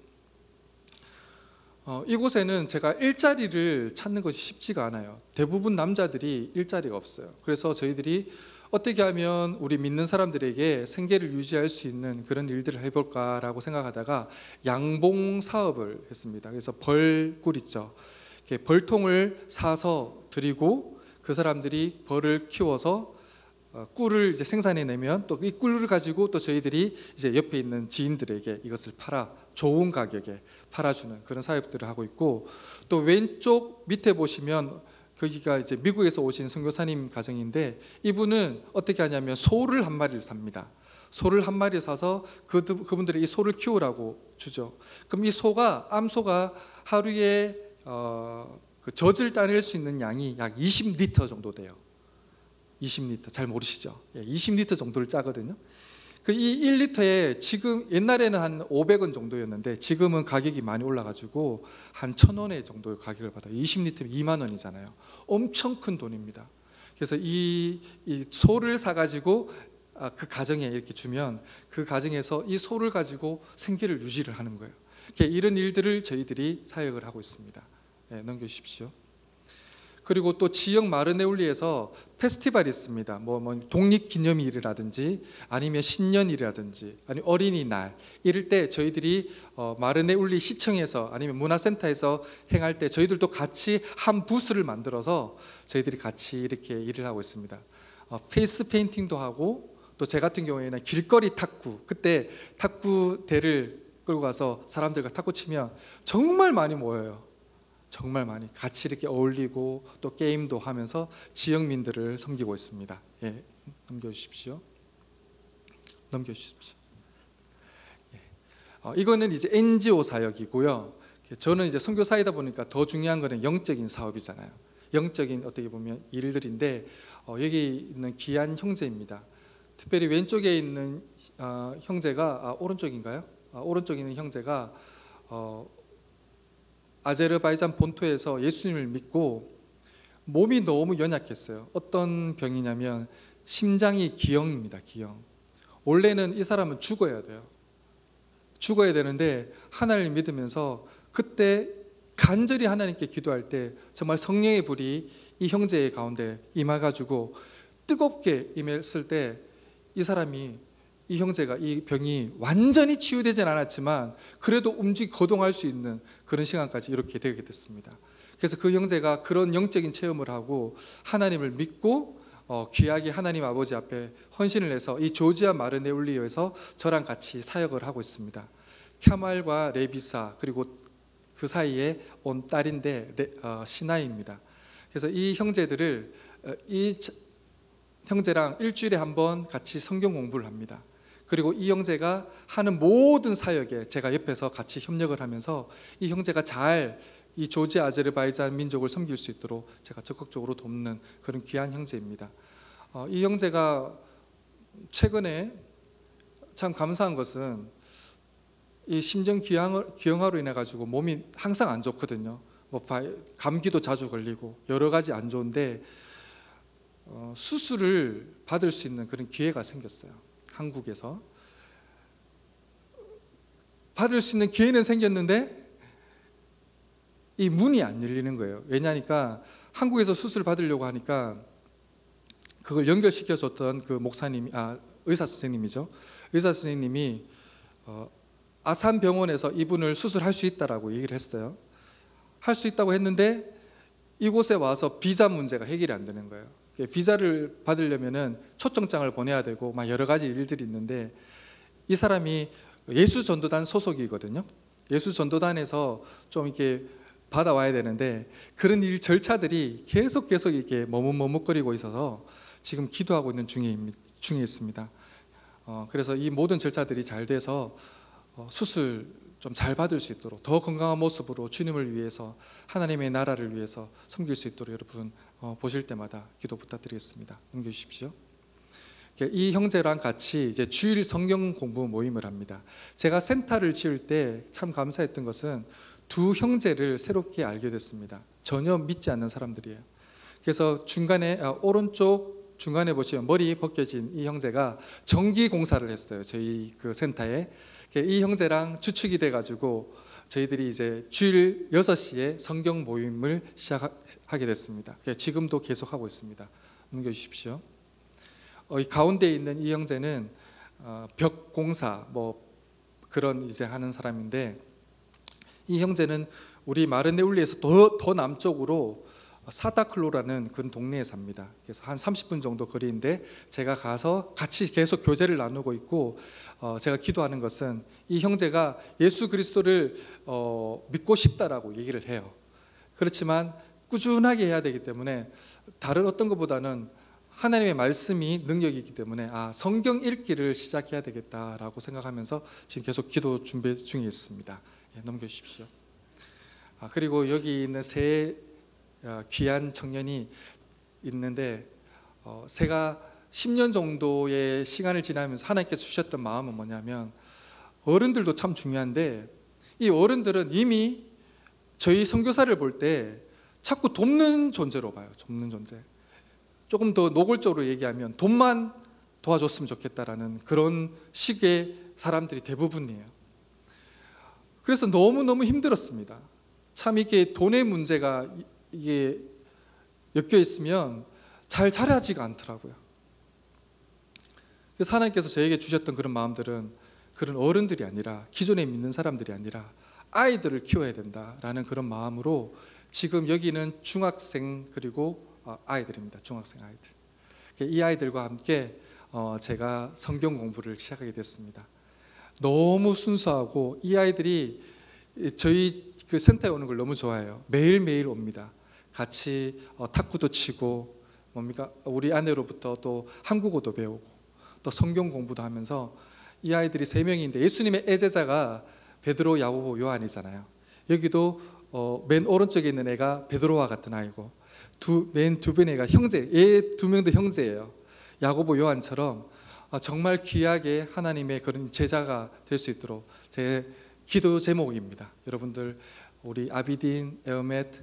이곳에는 제가 일자리를 찾는 것이 쉽지가 않아요. 대부분 남자들이 일자리가 없어요. 그래서 저희들이 어떻게 하면 우리 믿는 사람들에게 생계를 유지할 수 있는 그런 일들을 해볼까라고 생각하다가 양봉 사업을 했습니다. 그래서 벌꿀 있죠. 벌통을 사서 드리고 그 사람들이 벌을 키워서 꿀을 이제 생산해내면 또 이 꿀을 가지고 또 저희들이 이제 옆에 있는 지인들에게 이것을 좋은 가격에 팔아주는 그런 사업들을 하고 있고, 또 왼쪽 밑에 보시면 거기가 이제 미국에서 오신 선교사님 가정인데, 이분은 어떻게 하냐면 소를 한 마리를 삽니다. 소를 한 마리 사서 그분들이 이 소를 키우라고 주죠. 그럼 이 암소가 하루에 그 젖을 따낼 수 있는 양이 약 20리터 정도 돼요. 20리터 잘 모르시죠? 20리터 정도를 짜거든요. 이 1리터에 지금 옛날에는 한 500원 정도였는데 지금은 가격이 많이 올라가지고 한 1,000원의 정도의 가격을 받아요. 20리터면 2만 원이잖아요. 엄청 큰 돈입니다. 그래서 이 소를 사가지고 그 가정에 이렇게 주면 그 가정에서 이 소를 가지고 생계를 유지를 하는 거예요. 이런 일들을 저희들이 사역을 하고 있습니다. 넘겨주십시오. 그리고 또 지역 마르네울리에서 페스티벌이 있습니다. 뭐 독립기념일이라든지 아니면 신년일이라든지 아니면 어린이날 이럴 때 저희들이 마르네울리 시청에서 아니면 문화센터에서 행할 때 저희들도 같이 한 부스를 만들어서 저희들이 같이 이렇게 일을 하고 있습니다. 페이스 페인팅도 하고 또 제 같은 경우에는 길거리 탁구, 그때 탁구대를 끌고 가서 사람들과 탁구 치면 정말 많이 모여요. 정말 많이 같이 이렇게 어울리고 또 게임도 하면서 지역민들을 섬기고 있습니다. 예, 넘겨주십시오. 예. 이거는 이제 NGO 사역이고요. 저는 이제 선교사이다 보니까 더 중요한 거는 영적인 사업이잖아요. 영적인 어떻게 보면 일들인데 여기 있는 귀한 형제입니다. 특별히 왼쪽에 있는 형제가 오른쪽인가요? 오른쪽에 있는 형제가 아제르바이잔 본토에서 예수님을 믿고 몸이 너무 연약했어요. 어떤 병이냐면 심장이 기형입니다. 기형. 원래는 이 사람은 죽어야 돼요. 죽어야 되는데 하나님을 믿으면서 그때 간절히 하나님께 기도할 때 정말 성령의 불이 이 형제의 가운데 임해가지고 뜨겁게 임했을 때 이 사람이, 이 형제가 이 병이 완전히 치유되진 않았지만 그래도 거동할 수 있는 그런 시간까지 이렇게 되게 됐습니다. 그래서 그 형제가 그런 영적인 체험을 하고 하나님을 믿고 귀하게 하나님 아버지 앞에 헌신을 해서 이 조지아 마르네울리오에서 저랑 같이 사역을 하고 있습니다. 캬말과 레비사 그리고 그 사이에 온 딸인데 시나이입니다. 그래서 이 형제들을 형제랑 일주일에 한 번 같이 성경 공부를 합니다. 그리고 이 형제가 하는 모든 사역에 제가 옆에서 같이 협력을 하면서 이 형제가 잘 이 조지아 아제르바이잔 민족을 섬길 수 있도록 제가 적극적으로 돕는 그런 귀한 형제입니다. 이 형제가 최근에 참 감사한 것은 이 심정 기형아로 인해 가지고 몸이 항상 안 좋거든요. 감기도 자주 걸리고 여러 가지 안 좋은데 수술을 받을 수 있는 그런 기회가 생겼어요. 한국에서 받을 수 있는 기회는 생겼는데 이 문이 안 열리는 거예요. 왜냐하니까 한국에서 수술을 받으려고 하니까 그걸 연결시켜줬던 그 목사님이 의사 선생님이죠. 의사 선생님이 아산 병원에서 이분을 수술할 수 있다라고 얘기를 했어요. 할 수 있다고 했는데 이곳에 와서 비자 문제가 해결이 안 되는 거예요. 비자를 받으려면은 초청장을 보내야 되고 막 여러 가지 일들이 있는데 이 사람이 예수전도단 소속이거든요. 예수전도단에서 좀 이렇게 받아와야 되는데 그런 일 절차들이 계속 이렇게 머뭇거리고 있어서 지금 기도하고 있는 중에 있습니다. 그래서 이 모든 절차들이 잘 돼서 수술 좀 잘 받을 수 있도록 더 건강한 모습으로 주님을 위해서 하나님의 나라를 위해서 섬길 수 있도록 여러분 보실 때마다 기도 부탁드리겠습니다. 넘겨주십시오. 이 형제랑 같이 이제 주일 성경 공부 모임을 합니다. 제가 센터를 지을 때 참 감사했던 것은 두 형제를 새롭게 알게 됐습니다. 전혀 믿지 않는 사람들이에요. 그래서 오른쪽 중간에 보시면 머리 벗겨진 이 형제가 전기 공사를 했어요. 저희 그 센터에. 이 형제랑 추측이 돼가지고 저희들이 이제 주일 6시에 성경 모임을 시작하게 됐습니다. 지금도 계속하고 있습니다. 넘겨주십시오. 이 가운데 있는 이 형제는 벽 공사 그런 이제 하는 사람인데 이 형제는 우리 마르네울리에서 더 남쪽으로 사다클로라는 그 동네에 삽니다. 그래서 한 30분 정도 거리인데 제가 가서 같이 계속 교제를 나누고 있고 제가 기도하는 것은 이 형제가 예수 그리스도를 믿고 싶다라고 얘기를 해요. 그렇지만 꾸준하게 해야 되기 때문에 다른 어떤 것보다는 하나님의 말씀이 능력이 있기 때문에 성경 읽기를 시작해야 되겠다라고 생각하면서 지금 계속 기도 준비 중에 있습니다. 넘겨주십시오. 그리고 여기 있는 세 귀한 청년이 있는데 제가 10년 정도의 시간을 지나면서 하나님께서 주셨던 마음은 뭐냐면 어른들도 참 중요한데 이 어른들은 이미 저희 선교사를 볼 때 자꾸 돕는 존재로 봐요. 돕는 존재. 조금 더 노골적으로 얘기하면 돈만 도와줬으면 좋겠다라는 그런 식의 사람들이 대부분이에요. 그래서 너무너무 힘들었습니다. 참 이게 돈의 문제가 이게 엮여 있으면 잘 자라지가 않더라고요. 그래서 하나님께서 저에게 주셨던 그런 마음들은 그런 어른들이 아니라, 기존에 믿는 사람들이 아니라 아이들을 키워야 된다라는 그런 마음으로 지금 여기는 중학생 그리고 아이들입니다. 중학생 아이들. 이 아이들과 함께 제가 성경 공부를 시작하게 됐습니다. 너무 순수하고 이 아이들이 저희 그 센터에 오는 걸 너무 좋아해요. 매일매일 옵니다. 같이 탁구도 치고 뭡니까? 우리 아내로부터 또 한국어도 배우고 또 성경 공부도 하면서, 이 아이들이 3명인데 예수님의 애제자가 베드로, 야고보, 요한이잖아요. 여기도 맨 오른쪽에 있는 애가 베드로와 같은 아이고, 맨 두 번째 애가 형제, 얘 2명도 형제예요. 야고보, 요한처럼 정말 귀하게 하나님의 그런 제자가 될 수 있도록 제 기도 제목입니다. 여러분들 우리 아비딘, 에어멧,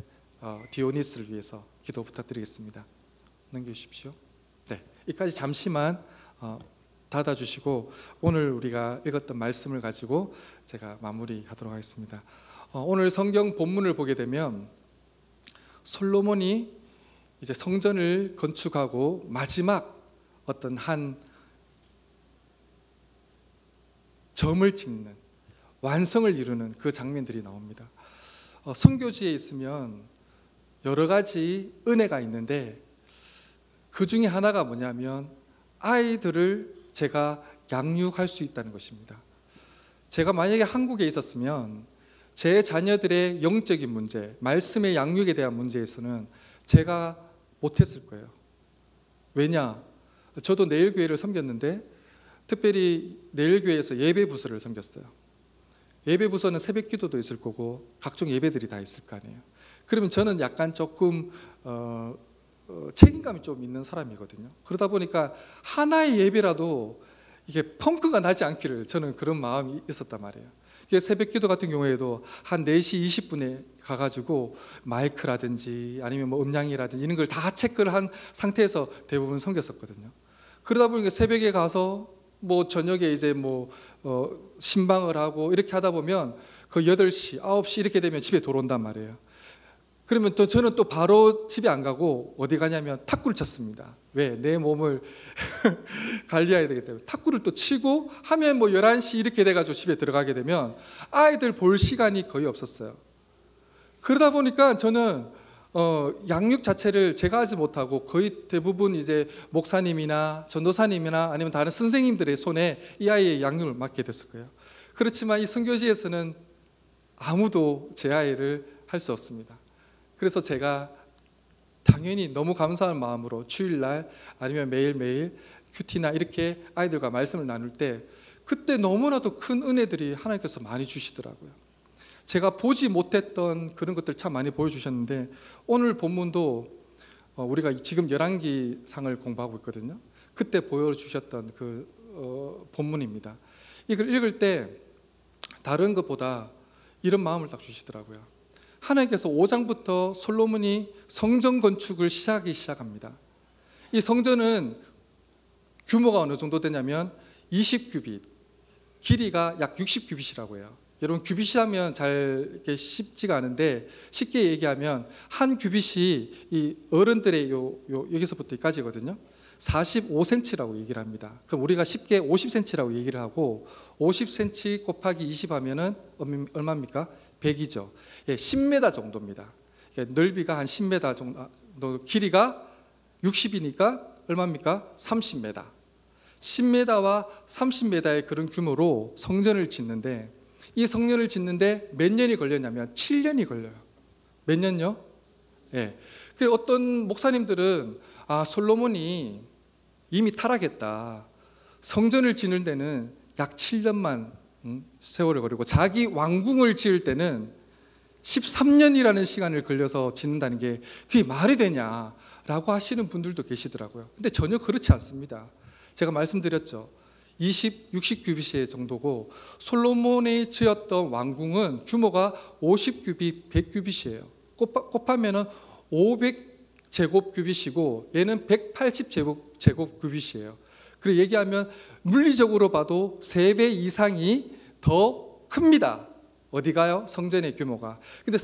디오니스를 위해서 기도 부탁드리겠습니다. 넘겨주십시오. 네, 여기까지 잠시만 닫아주시고 오늘 우리가 읽었던 말씀을 가지고 제가 마무리하도록 하겠습니다. 오늘 성경 본문을 보게 되면 솔로몬이 이제 성전을 건축하고 마지막 어떤 한 점을 찍는, 완성을 이루는 그 장면들이 나옵니다. 선교지에 있으면 여러 가지 은혜가 있는데 그 중에 하나가 뭐냐면 아이들을 제가 양육할 수 있다는 것입니다. 제가 만약에 한국에 있었으면 제 자녀들의 영적인 문제, 말씀의 양육에 대한 문제에서는 제가 못했을 거예요. 왜냐? 저도 내일교회를 섬겼는데 특별히 내일교회에서 예배부서를 섬겼어요. 예배부서는 새벽기도도 있을 거고 각종 예배들이 다 있을 거 아니에요. 그러면 저는 약간 조금 책임감이 좀 있는 사람이거든요. 그러다 보니까 하나의 예배라도 이게 펑크가 나지 않기를 저는 그런 마음이 있었단 말이에요. 새벽기도 같은 경우에도 한 4시 20분에 가가지고 마이크라든지 아니면 뭐 음량이라든지 이런 걸 다 체크를 한 상태에서 대부분 섬겼었거든요. 그러다 보니까 새벽에 가서 뭐 저녁에 이제 뭐 신방을 하고 이렇게 하다 보면 그 8시, 9시 이렇게 되면 집에 돌아온단 말이에요. 그러면 또 저는 또 바로 집에 안 가고 어디 가냐면 탁구를 쳤습니다. 왜? 내 몸을 관리해야 되기 때문에 탁구를 또 치고 하면 뭐 11시 이렇게 돼가지고 집에 들어가게 되면 아이들 볼 시간이 거의 없었어요. 그러다 보니까 저는 양육 자체를 제가 하지 못하고 거의 대부분 이제 목사님이나 전도사님이나 아니면 다른 선생님들의 손에 이 아이의 양육을 맡게 됐을 거예요. 그렇지만 이 선교지에서는 아무도 제 아이를 할 수 없습니다. 그래서 제가 당연히 너무 감사한 마음으로 주일날 아니면 매일매일 큐티나 이렇게 아이들과 말씀을 나눌 때 그때 너무나도 큰 은혜들이 하나님께서 많이 주시더라고요. 제가 보지 못했던 그런 것들 참 많이 보여주셨는데 오늘 본문도 우리가 지금 열왕기상을 공부하고 있거든요. 그때 보여주셨던 그 본문입니다. 이걸 읽을 때 다른 것보다 이런 마음을 딱 주시더라고요. 하나님께서 5장부터 솔로몬이 성전 건축을 시작합니다. 이 성전은 규모가 어느 정도 되냐면 20규빗, 길이가 약 60규빗이라고 해요. 여러분 규빗이라면 잘 이렇게 쉽지가 않은데 쉽게 얘기하면 한 규빗이 이 어른들의 여기서부터 여기까지거든요. 45cm라고 얘기를 합니다. 그럼 우리가 쉽게 50cm라고 얘기를 하고 50cm 곱하기 20 하면은 얼마입니까? 100이죠. 예, 10m 정도입니다. 넓이가 한 10m 정도, 길이가 60이니까 얼마입니까? 30m. 10m와 30m의 그런 규모로 성전을 짓는데 이 성전을 짓는데 몇 년이 걸렸냐면 7년이 걸려요. 몇 년요? 예. 그 어떤 목사님들은 솔로몬이 이미 타락했다. 성전을 짓는 데는 약 7년만 세월을 걸리고 자기 왕궁을 지을 때는 13년이라는 시간을 걸려서 짓는다는 게 그게 말이 되냐라고 하시는 분들도 계시더라고요. 근데 전혀 그렇지 않습니다. 제가 말씀드렸죠. 60규빗 정도고 솔로몬이 지었던 왕궁은 규모가 50규빗, 100규빗이에요. 곱하면 500제곱규빗이고 얘는 180제곱규빗이에요. 그리고 얘기하면 물리적으로 봐도 3배 이상이 더 큽니다. 어디가요? 성전의 규모가. 근데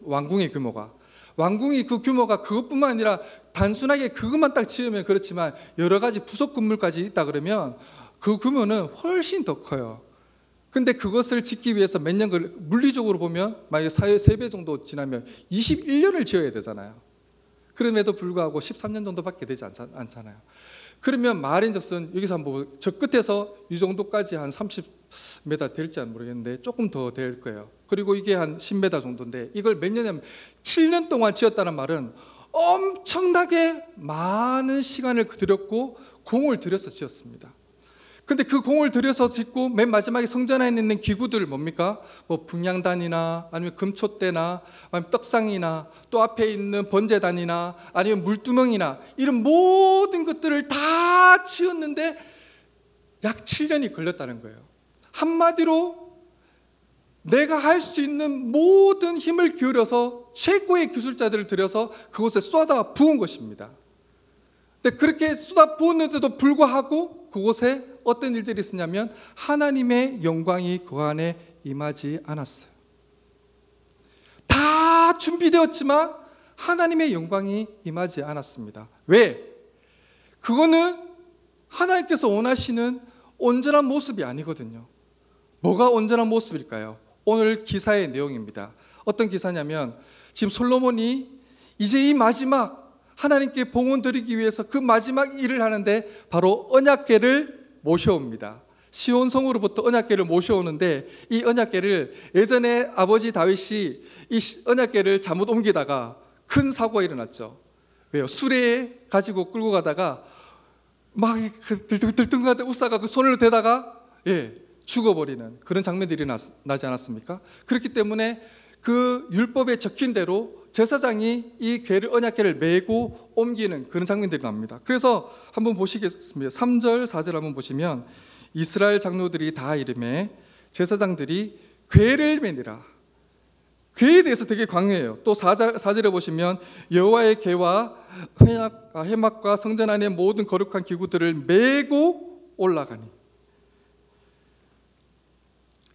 왕궁의 규모가 왕궁이 그 규모가 그것뿐만 아니라 단순하게 그것만 딱 지으면 그렇지만 여러 가지 부속 건물까지 있다 그러면 그 규모는 훨씬 더 커요. 근데 그것을 짓기 위해서 몇 년 물리적으로 보면 만약에 3배 정도 지나면 21년을 지어야 되잖아요. 그럼에도 불구하고 13년 정도밖에 되지 않잖아요. 그러면 말인즉슨 여기서 한번 저 끝에서 이 정도까지 한 30m 될지 안 모르겠는데 조금 더 될 거예요. 그리고 이게 한 10m 정도인데 이걸 몇 년이냐면 7년 동안 지었다는 말은 엄청나게 많은 시간을 들였고 공을 들여서 지었습니다. 근데 그 공을 들여서 짓고 맨 마지막에 성전 안에 있는 기구들 뭡니까? 뭐 분향단이나 아니면 금촛대나 아니면 떡상이나 또 앞에 있는 번제단이나 아니면 물두멍이나 이런 모든 것들을 다 지었는데 약 7년이 걸렸다는 거예요. 한마디로 내가 할 수 있는 모든 힘을 기울여서 최고의 기술자들을 들여서 그곳에 쏟아 부은 것입니다. 근데 그렇게 쏟아 부었는데도 불구하고 그곳에 어떤 일들이 있었냐면 하나님의 영광이 그 안에 임하지 않았어요. 다 준비되었지만 하나님의 영광이 임하지 않았습니다. 왜? 그거는 하나님께서 원하시는 온전한 모습이 아니거든요. 뭐가 온전한 모습일까요? 오늘 기사의 내용입니다. 어떤 기사냐면 지금 솔로몬이 이제 이 마지막 하나님께 봉헌 드리기 위해서 그 마지막 일을 하는데 바로 언약궤를 모셔옵니다. 시온성으로부터 언약궤를 모셔오는데 이 언약궤를 예전에 아버지 다윗이 이 언약궤를 잘못 옮기다가 큰 사고가 일어났죠. 왜요? 수레에 가지고 끌고 가다가 막 들뜬가데 우사가 그 손을 대다가 죽어버리는 그런 장면들이 나지 않았습니까? 그렇기 때문에 그 율법에 적힌 대로 제사장이 이 언약궤를 메고 옮기는 그런 장면들이 납니다. 그래서 한번 보시겠습니다. 3절 4절 한번 보시면 이스라엘 장로들이 다 이름에 제사장들이 궤를 메니라. 궤에 대해서 되게 강해요. 또 4절에 보시면 여호와의 궤와 회막과 성전 안의 모든 거룩한 기구들을 메고 올라가니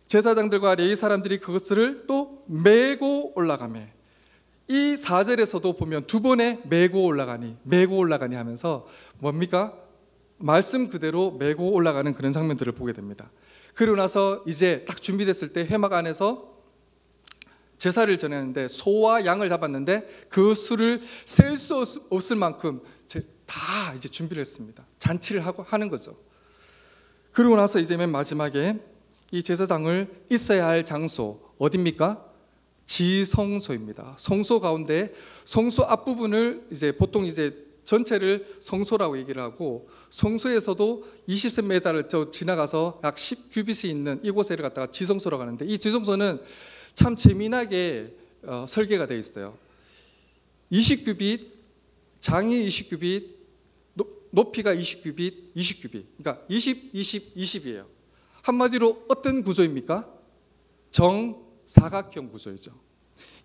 제사장들과 레위 사람들이 그것을 또 메고 올라가매. 이 4절에서도 보면 두 번의 메고 올라가니 하면서 뭡니까? 말씀 그대로 메고 올라가는 그런 장면들을 보게 됩니다. 그러고 나서 이제 딱 준비됐을 때 회막 안에서 제사를 전했는데 소와 양을 잡았는데 그 수를 셀 수 없을 만큼 다 이제 준비를 했습니다. 잔치를 하는 거죠. 그러고 나서 이제 맨 마지막에 이 제사장을 있어야 할 장소 어디입니까? 지성소입니다. 성소 가운데 성소 앞부분을 이제 보통 이제 전체를 성소라고 얘기를 하고 성소에서도 20cm를 더 지나가서 약 10규빗이 있는 이곳을 갖다가 지성소라고 하는데 이 지성소는 참 재미나게 설계가 되어 있어요. 20규빗, 장이 20규빗, 높이가 20규빗, 20규빗. 그러니까 20, 20, 20이에요. 한마디로 어떤 구조입니까? 정사각형 구조이죠.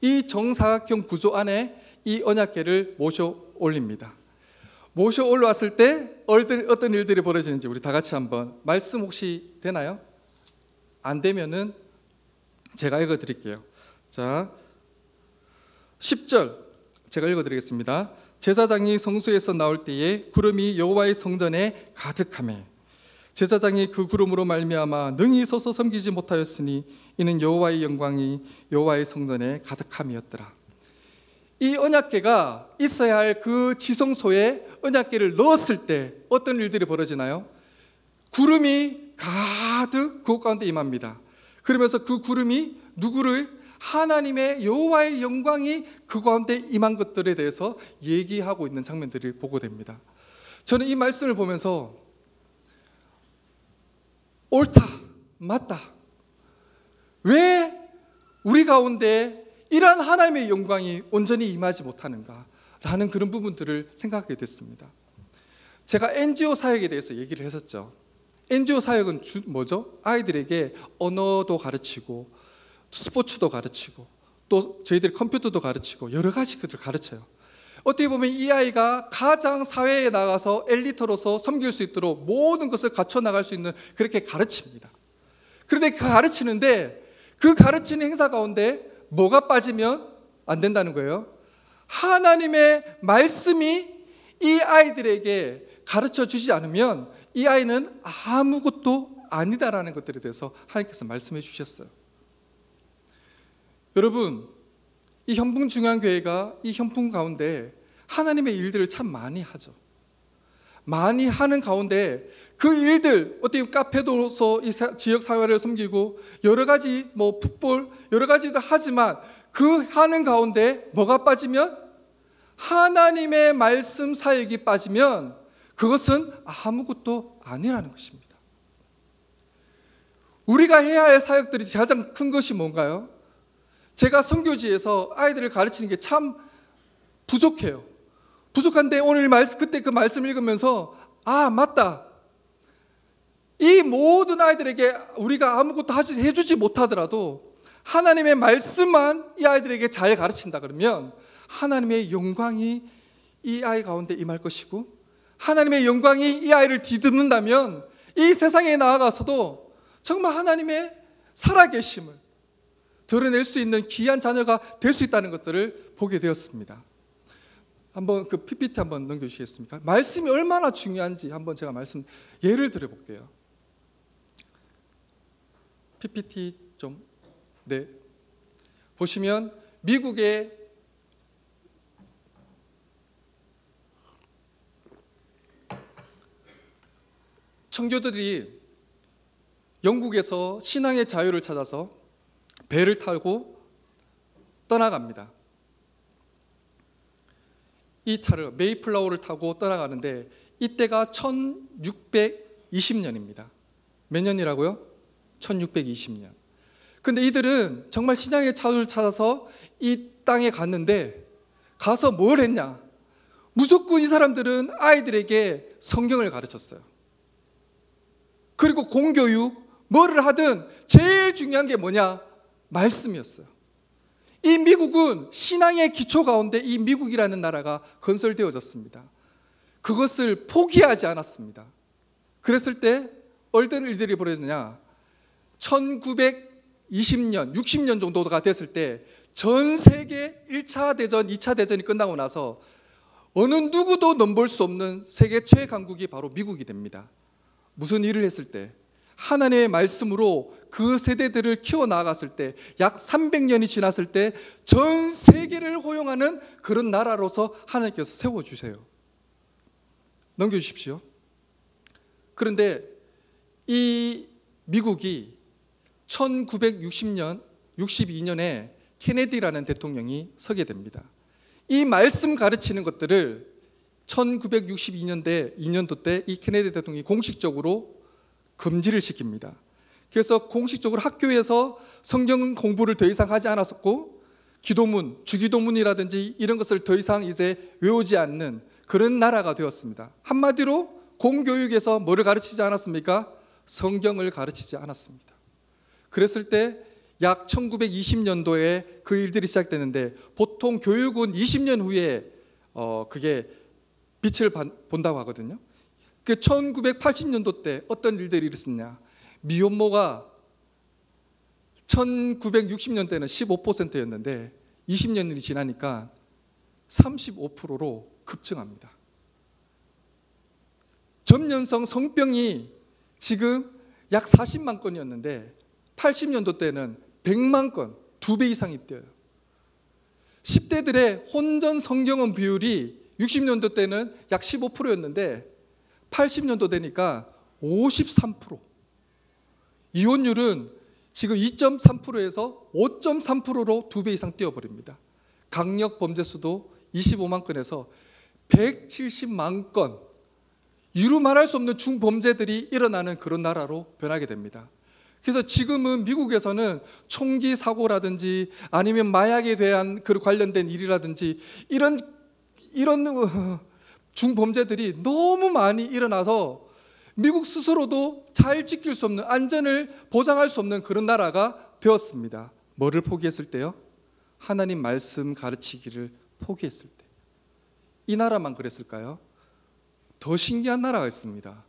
이 정사각형 구조 안에 이 언약궤를 모셔 올립니다. 모셔 올라왔을 때 어떤 일들이 벌어지는지 우리 다 같이 한번 말씀 혹시 되나요? 안 되면은 제가 읽어드릴게요. 자, 10절 제가 읽어드리겠습니다. 제사장이 성소에서 나올 때에 구름이 여호와의 성전에 가득하매 제사장이 그 구름으로 말미암아 능히 서서 섬기지 못하였으니 이는 여호와의 영광이 여호와의 성전에 가득함이었더라. 이 언약궤가 있어야 할 그 지성소에 언약궤를 넣었을 때 어떤 일들이 벌어지나요? 구름이 가득 그 가운데 임합니다. 그러면서 그 구름이 누구를? 하나님의 여호와의 영광이 그 가운데 임한 것들에 대해서 얘기하고 있는 장면들을 보게 됩니다. 저는 이 말씀을 보면서 옳다, 맞다. 왜 우리 가운데 이러한 하나님의 영광이 온전히 임하지 못하는가라는 그런 부분들을 생각하게 됐습니다. 제가 NGO 사역에 대해서 얘기를 했었죠. NGO 사역은 뭐죠? 아이들에게 언어도 가르치고 스포츠도 가르치고 또 저희들이 컴퓨터도 가르치고 여러 가지 것들을 가르쳐요. 어떻게 보면 이 아이가 가장 사회에 나가서 엘리트로서 섬길 수 있도록 모든 것을 갖춰 나갈 수 있는 그렇게 가르칩니다. 그런데 가르치는데 그 가르치는 행사 가운데 뭐가 빠지면 안 된다는 거예요? 하나님의 말씀이 이 아이들에게 가르쳐 주지 않으면 이 아이는 아무것도 아니다라는 것들에 대해서 하나님께서 말씀해 주셨어요. 여러분, 이 현풍중앙교회가 이 현풍 가운데 하나님의 일들을 참 많이 하죠. 많이 하는 가운데 그 일들, 어떻게 보면 카페도서 이 지역 사회를 섬기고 여러 가지 풋볼 여러 가지도 하지만 그 하는 가운데 뭐가 빠지면, 하나님의 말씀 사역이 빠지면 그것은 아무것도 아니라는 것입니다. 우리가 해야 할 사역들이 가장 큰 것이 뭔가요? 제가 선교지에서 아이들을 가르치는 게 참 부족해요. 부족한데 오늘 그때 그 말씀을 읽으면서 맞다. 이 모든 아이들에게 우리가 아무것도 해주지 못하더라도 하나님의 말씀만 이 아이들에게 잘 가르친다 그러면 하나님의 영광이 이 아이 가운데 임할 것이고, 하나님의 영광이 이 아이를 뒤덮는다면 이 세상에 나아가서도 정말 하나님의 살아계심을 드러낼 수 있는 귀한 자녀가 될 수 있다는 것들을 보게 되었습니다. 한번 그 PPT 한번 넘겨주시겠습니까? 말씀이 얼마나 중요한지 한번 제가 예를 들어볼게요. PPT 좀, 네. 보시면 미국의 청교도들이 영국에서 신앙의 자유를 찾아서 배를 타고 떠나갑니다. 이 차를 메이플라워를 타고 떠나가는데 이때가 1620년입니다. 몇 년이라고요? 1620년. 근데 이들은 정말 신앙의 자유를 찾아서 이 땅에 갔는데 가서 뭘 했냐? 무조건 이 사람들은 아이들에게 성경을 가르쳤어요. 그리고 공교육, 뭐를 하든 제일 중요한 게 뭐냐? 말씀이었어요. 이 미국은 신앙의 기초 가운데 이 미국이라는 나라가 건설되어졌습니다. 그것을 포기하지 않았습니다. 그랬을 때 어떤 일들이 벌어졌느냐? 1920년, 60년 정도가 됐을 때 전 세계 1차 대전, 2차 대전이 끝나고 나서 어느 누구도 넘볼 수 없는 세계 최강국이 바로 미국이 됩니다. 무슨 일을 했을 때? 하나님의 말씀으로 그 세대들을 키워나갔을 때, 약 300년이 지났을 때 전 세계를 호용하는 그런 나라로서 하나님께서 세워주세요. 넘겨주십시오. 그런데 이 미국이 1960년, 62년에 케네디라는 대통령이 서게 됩니다. 이 말씀 가르치는 것들을 1962년도 때 이 케네디 대통령이 공식적으로 금지를 시킵니다. 그래서 공식적으로 학교에서 성경 공부를 더 이상 하지 않았었고, 기도문, 주기도문이라든지 이런 것을 더 이상 이제 외우지 않는 그런 나라가 되었습니다. 한마디로 공교육에서 뭐를 가르치지 않았습니까? 성경을 가르치지 않았습니다. 그랬을 때 약 1920년도에 그 일들이 시작되는데, 보통 교육은 20년 후에 그게 빛을 본다고 하거든요. 그 1980년도 때 어떤 일들이 있었냐? 미혼모가 1960년대는 15%였는데 20년이 지나니까 35%로 급증합니다. 점연성 성병이 지금 약 40만 건이었는데 80년도 때는 100만 건, 2배 이상이 뛰어요. 10대들의 혼전 성경원 비율이 60년도 때는 약 15%였는데 80년도 되니까 53%. 이혼율은 지금 2.3%에서 5.3%로 2배 이상 뛰어버립니다. 강력 범죄 수도 25만 건에서 170만 건, 이루 말할 수 없는 중범죄들이 일어나는 그런 나라로 변하게 됩니다. 그래서 지금은 미국에서는 총기 사고라든지 아니면 마약에 대한 그 관련된 일이라든지 이런 중범죄들이 너무 많이 일어나서 미국 스스로도 잘 지킬 수 없는, 안전을 보장할 수 없는 그런 나라가 되었습니다. 뭐를 포기했을 때요? 하나님 말씀 가르치기를 포기했을 때. 이 나라만 그랬을까요? 더 신기한 나라가 있습니다.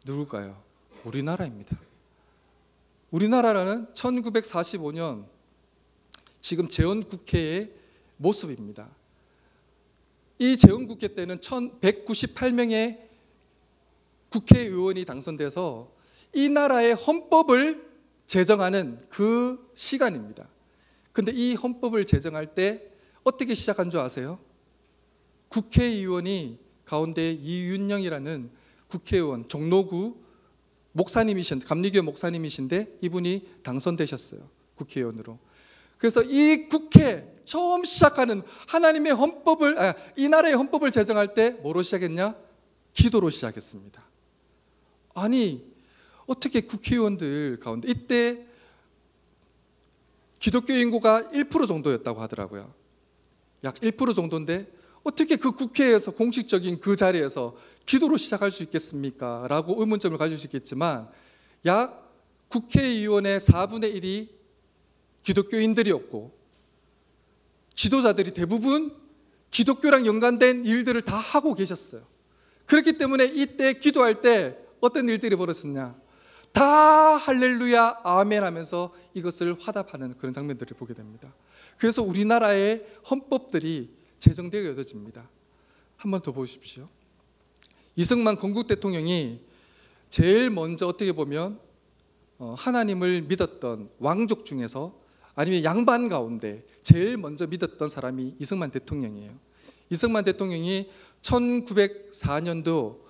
누굴까요? 우리나라입니다. 우리나라는 1945년 지금 재헌국회의 모습입니다. 이 재헌국회 때는 1198명의 국회의원이 당선돼서 이 나라의 헌법을 제정하는 그 시간입니다. 근데 이 헌법을 제정할 때 어떻게 시작한 줄 아세요? 국회의원이 가운데 이윤영이라는 국회의원, 종로구 감리교 목사님이신데 이분이 당선되셨어요. 국회의원으로. 그래서 이 국회 처음 시작하는 하나님의 헌법을, 이 나라의 헌법을 제정할 때 뭐로 시작했냐? 기도로 시작했습니다. 아니, 어떻게 국회의원들 가운데 이때 기독교 인구가 1% 정도였다고 하더라고요. 약 1% 정도인데 어떻게 그 국회에서 공식적인 그 자리에서 기도로 시작할 수 있겠습니까? 라고 의문점을 가질 수 있겠지만 약 국회의원의 4분의 1이 기독교인들이었고 지도자들이 대부분 기독교랑 연관된 일들을 다 하고 계셨어요. 그렇기 때문에 이때 기도할 때 어떤 일들이 벌어졌냐? 다 할렐루야 아멘 하면서 이것을 화답하는 그런 장면들을 보게 됩니다. 그래서 우리나라의 헌법들이 제정되어집니다. 한 번 더 보십시오. 이승만 건국 대통령이 제일 먼저 어떻게 보면 하나님을 믿었던 왕족 중에서 아니면 양반 가운데 제일 먼저 믿었던 사람이 이승만 대통령이에요. 이승만 대통령이 1904년도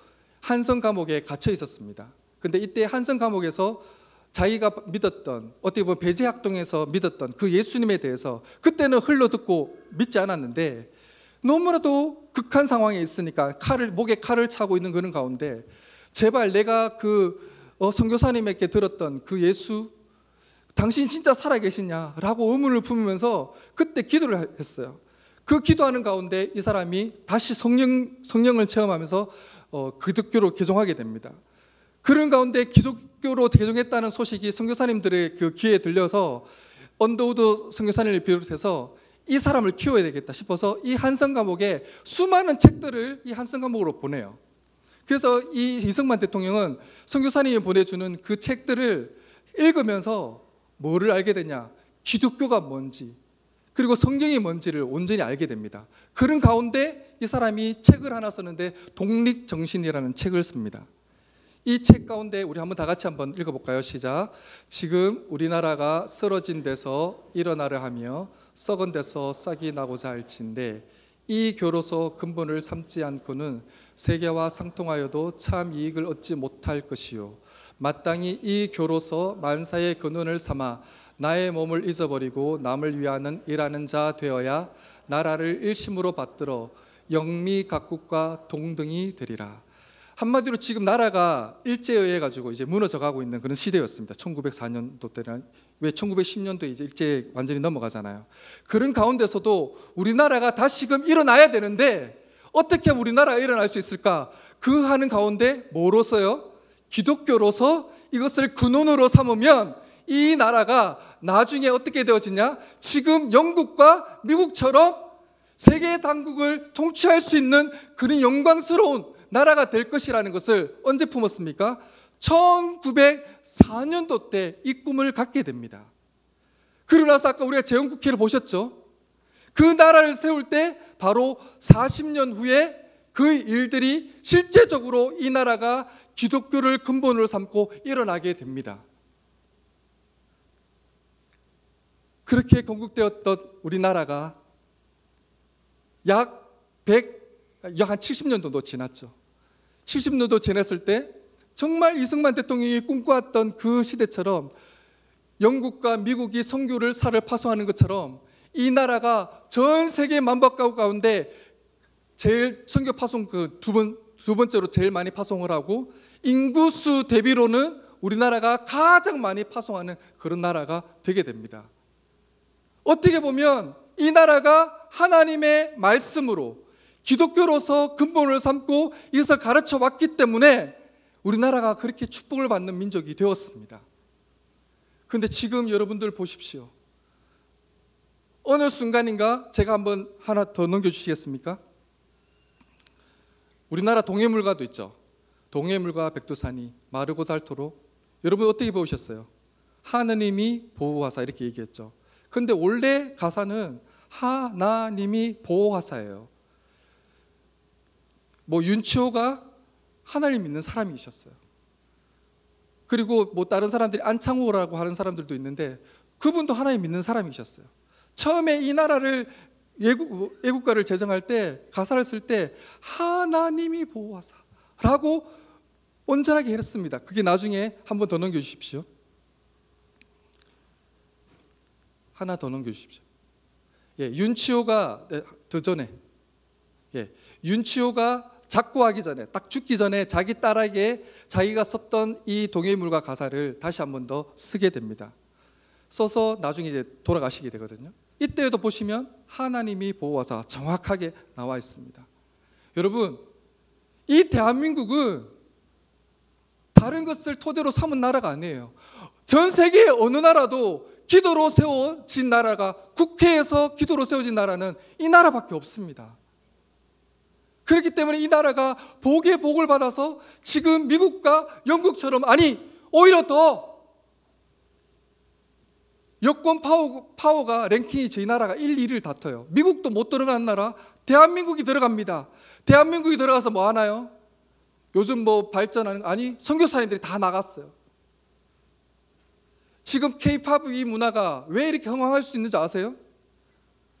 한성 감옥에 갇혀 있었습니다. 근데 이때 한성 감옥에서 자기가 믿었던, 어떻게 보면 배제학동에서 믿었던 그 예수님에 대해서 그때는 흘러듣고 믿지 않았는데 너무나도 극한 상황에 있으니까 목에 칼을 차고 있는 그런 가운데 제발 내가 그 선교사님에게 들었던 그 예수, 당신이 진짜 살아계시냐라고 의문을 품으면서 그때 기도를 했어요. 그 기도하는 가운데 이 사람이 다시 성령을 체험하면서 기독교로 개종하게 됩니다. 그런 가운데 기독교로 개종했다는 소식이 선교사님들의 그 귀에 들려서 언더우드 선교사님을 비롯해서 이 사람을 키워야 되겠다 싶어서 이 한성 감옥에 수많은 책들을 이 한성 감옥으로 보내요. 그래서 이 이승만 대통령은 선교사님이 보내주는 그 책들을 읽으면서 뭐를 알게 되냐? 기독교가 뭔지 그리고 성경이 뭔지를 온전히 알게 됩니다. 그런 가운데 이 사람이 책을 하나 썼는데 독립정신이라는 책을 씁니다. 이 책 가운데 우리 한번 다 같이 한번 읽어볼까요? 시작. 지금 우리나라가 쓰러진 데서 일어나려 하며 썩은 데서 싹이 나고자 할진대 이 교로서 근본을 삼지 않고는 세계와 상통하여도 참 이익을 얻지 못할 것이요 마땅히 이 교로서 만사의 근원을 삼아 나의 몸을 잊어버리고 남을 위하는 일하는 자 되어야 나라를 일심으로 받들어 영미 각국과 동등이 되리라. 한마디로 지금 나라가 일제에 의해 가지고 이제 무너져 가고 있는 그런 시대였습니다. 1904년도 때는 왜 1910년도에 이제 일제 완전히 넘어가잖아요. 그런 가운데서도 우리나라가 다시금 일어나야 되는데 어떻게 우리나라가 일어날 수 있을까? 그 하는 가운데 뭐로서요? 기독교로서 이것을 근원으로 삼으면 이 나라가 나중에 어떻게 되어지냐? 지금 영국과 미국처럼 세계 당국을 통치할 수 있는 그런 영광스러운 나라가 될 것이라는 것을 언제 품었습니까? 1904년도 때 이 꿈을 갖게 됩니다. 그러고 나서 아까 우리가 재헌국회를 보셨죠? 그 나라를 세울 때 바로 40년 후에 그 일들이 실제적으로 이 나라가 기독교를 근본으로 삼고 일어나게 됩니다. 그렇게 건국되었던 우리나라가 약 한 70년 정도 지났죠. 70년도 지났을 때 정말 이승만 대통령이 꿈꿔왔던 그 시대처럼 영국과 미국이 선교를 살을 파송하는 것처럼 이 나라가 전 세계 만박가국 가운데 제일 선교 파송 그 두 번째로 제일 많이 파송을 하고 인구수 대비로는 우리나라가 가장 많이 파송하는 그런 나라가 되게 됩니다. 어떻게 보면 이 나라가 하나님의 말씀으로 기독교로서 근본을 삼고 이것을 가르쳐 왔기 때문에 우리나라가 그렇게 축복을 받는 민족이 되었습니다. 그런데 지금 여러분들 보십시오. 어느 순간인가 제가 한번 하나 더 넘겨주시겠습니까? 우리나라 동해물가도 있죠. 동해물과 백두산이 마르고 닳도록 여러분 어떻게 보셨어요? 하느님이 보호하사 이렇게 얘기했죠. 그런데 원래 가사는 하나님이 보호하사예요. 윤치호가 하나님 믿는 사람이셨어요. 그리고 다른 사람들이 안창호라고 하는 사람들도 있는데 그분도 하나님 믿는 사람이셨어요. 처음에 이 나라를 애국가를 제정할 때 가사를 쓸 때 하나님이 보호하사라고 온전하게 했습니다. 그게 나중에 한 번 더 넘겨주십시오. 하나 더 넘겨주십시오. 윤치호가 더 전에 윤치호가 작고하기 전에 딱 죽기 전에 자기 딸에게 자기가 썼던 이 동해물과 가사를 다시 한 번 더 쓰게 됩니다. 써서 나중에 이제 돌아가시게 되거든요. 이때에도 보시면 하나님이 보호하사 정확하게 나와 있습니다. 여러분, 이 대한민국은 다른 것을 토대로 삼은 나라가 아니에요. 전 세계 어느 나라도 기도로 세워진 나라가, 국회에서 기도로 세워진 나라는 이 나라밖에 없습니다. 그렇기 때문에 이 나라가 복의 복을 받아서 지금 미국과 영국처럼, 아니 오히려 더 여권 파워가 랭킹이 저희 나라가 1, 2를 다퉈요. 미국도 못 들어가는 나라 대한민국이 들어갑니다. 대한민국이 들어가서 뭐 하나요? 요즘 발전하는, 아니 선교사님들이 다 나갔어요. 지금 K-팝 이 문화가 왜 이렇게 흥황할 수 있는지 아세요?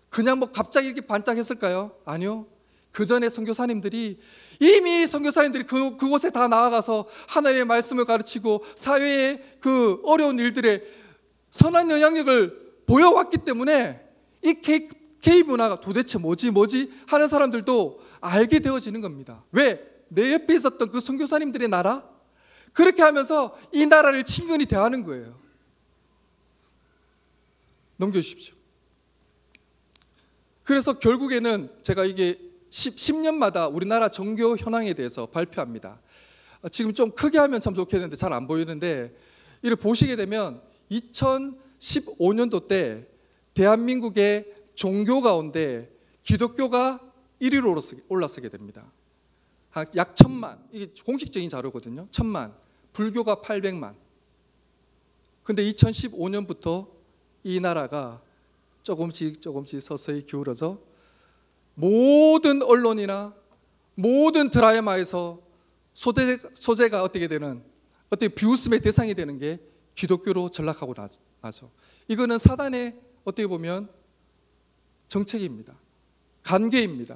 그냥 갑자기 이렇게 반짝했을까요? 아니요. 그 전에 선교사님들이 이미 선교사님들이 그곳에 다 나아가서 하나님의 말씀을 가르치고 사회의 그 어려운 일들에 선한 영향력을 보여왔기 때문에 이 K 문화가 도대체 뭐지 하는 사람들도 알게 되어지는 겁니다. 왜? 내 옆에 있었던 그 선교사님들의 나라? 그렇게 하면서 이 나라를 친근히 대하는 거예요. 넘겨주십시오. 그래서 결국에는 제가 이게 10년마다 우리나라 종교 현황에 대해서 발표합니다. 지금 좀 크게 하면 참 좋겠는데 잘 안 보이는데, 이를 보시게 되면 2015년도 때 대한민국의 종교 가운데 기독교가 1위로 올라서게 됩니다. 약 1000만, 이게 공식적인 자료거든요. 1000만, 불교가 800만. 근데 2015년부터 이 나라가 조금씩 서서히 기울어져 모든 언론이나 모든 드라마에서 소재가 어떻게 비웃음의 대상이 되는 게 기독교로 전락하고 나죠. 이거는 사단의 어떻게 보면 정책입니다. 간계입니다.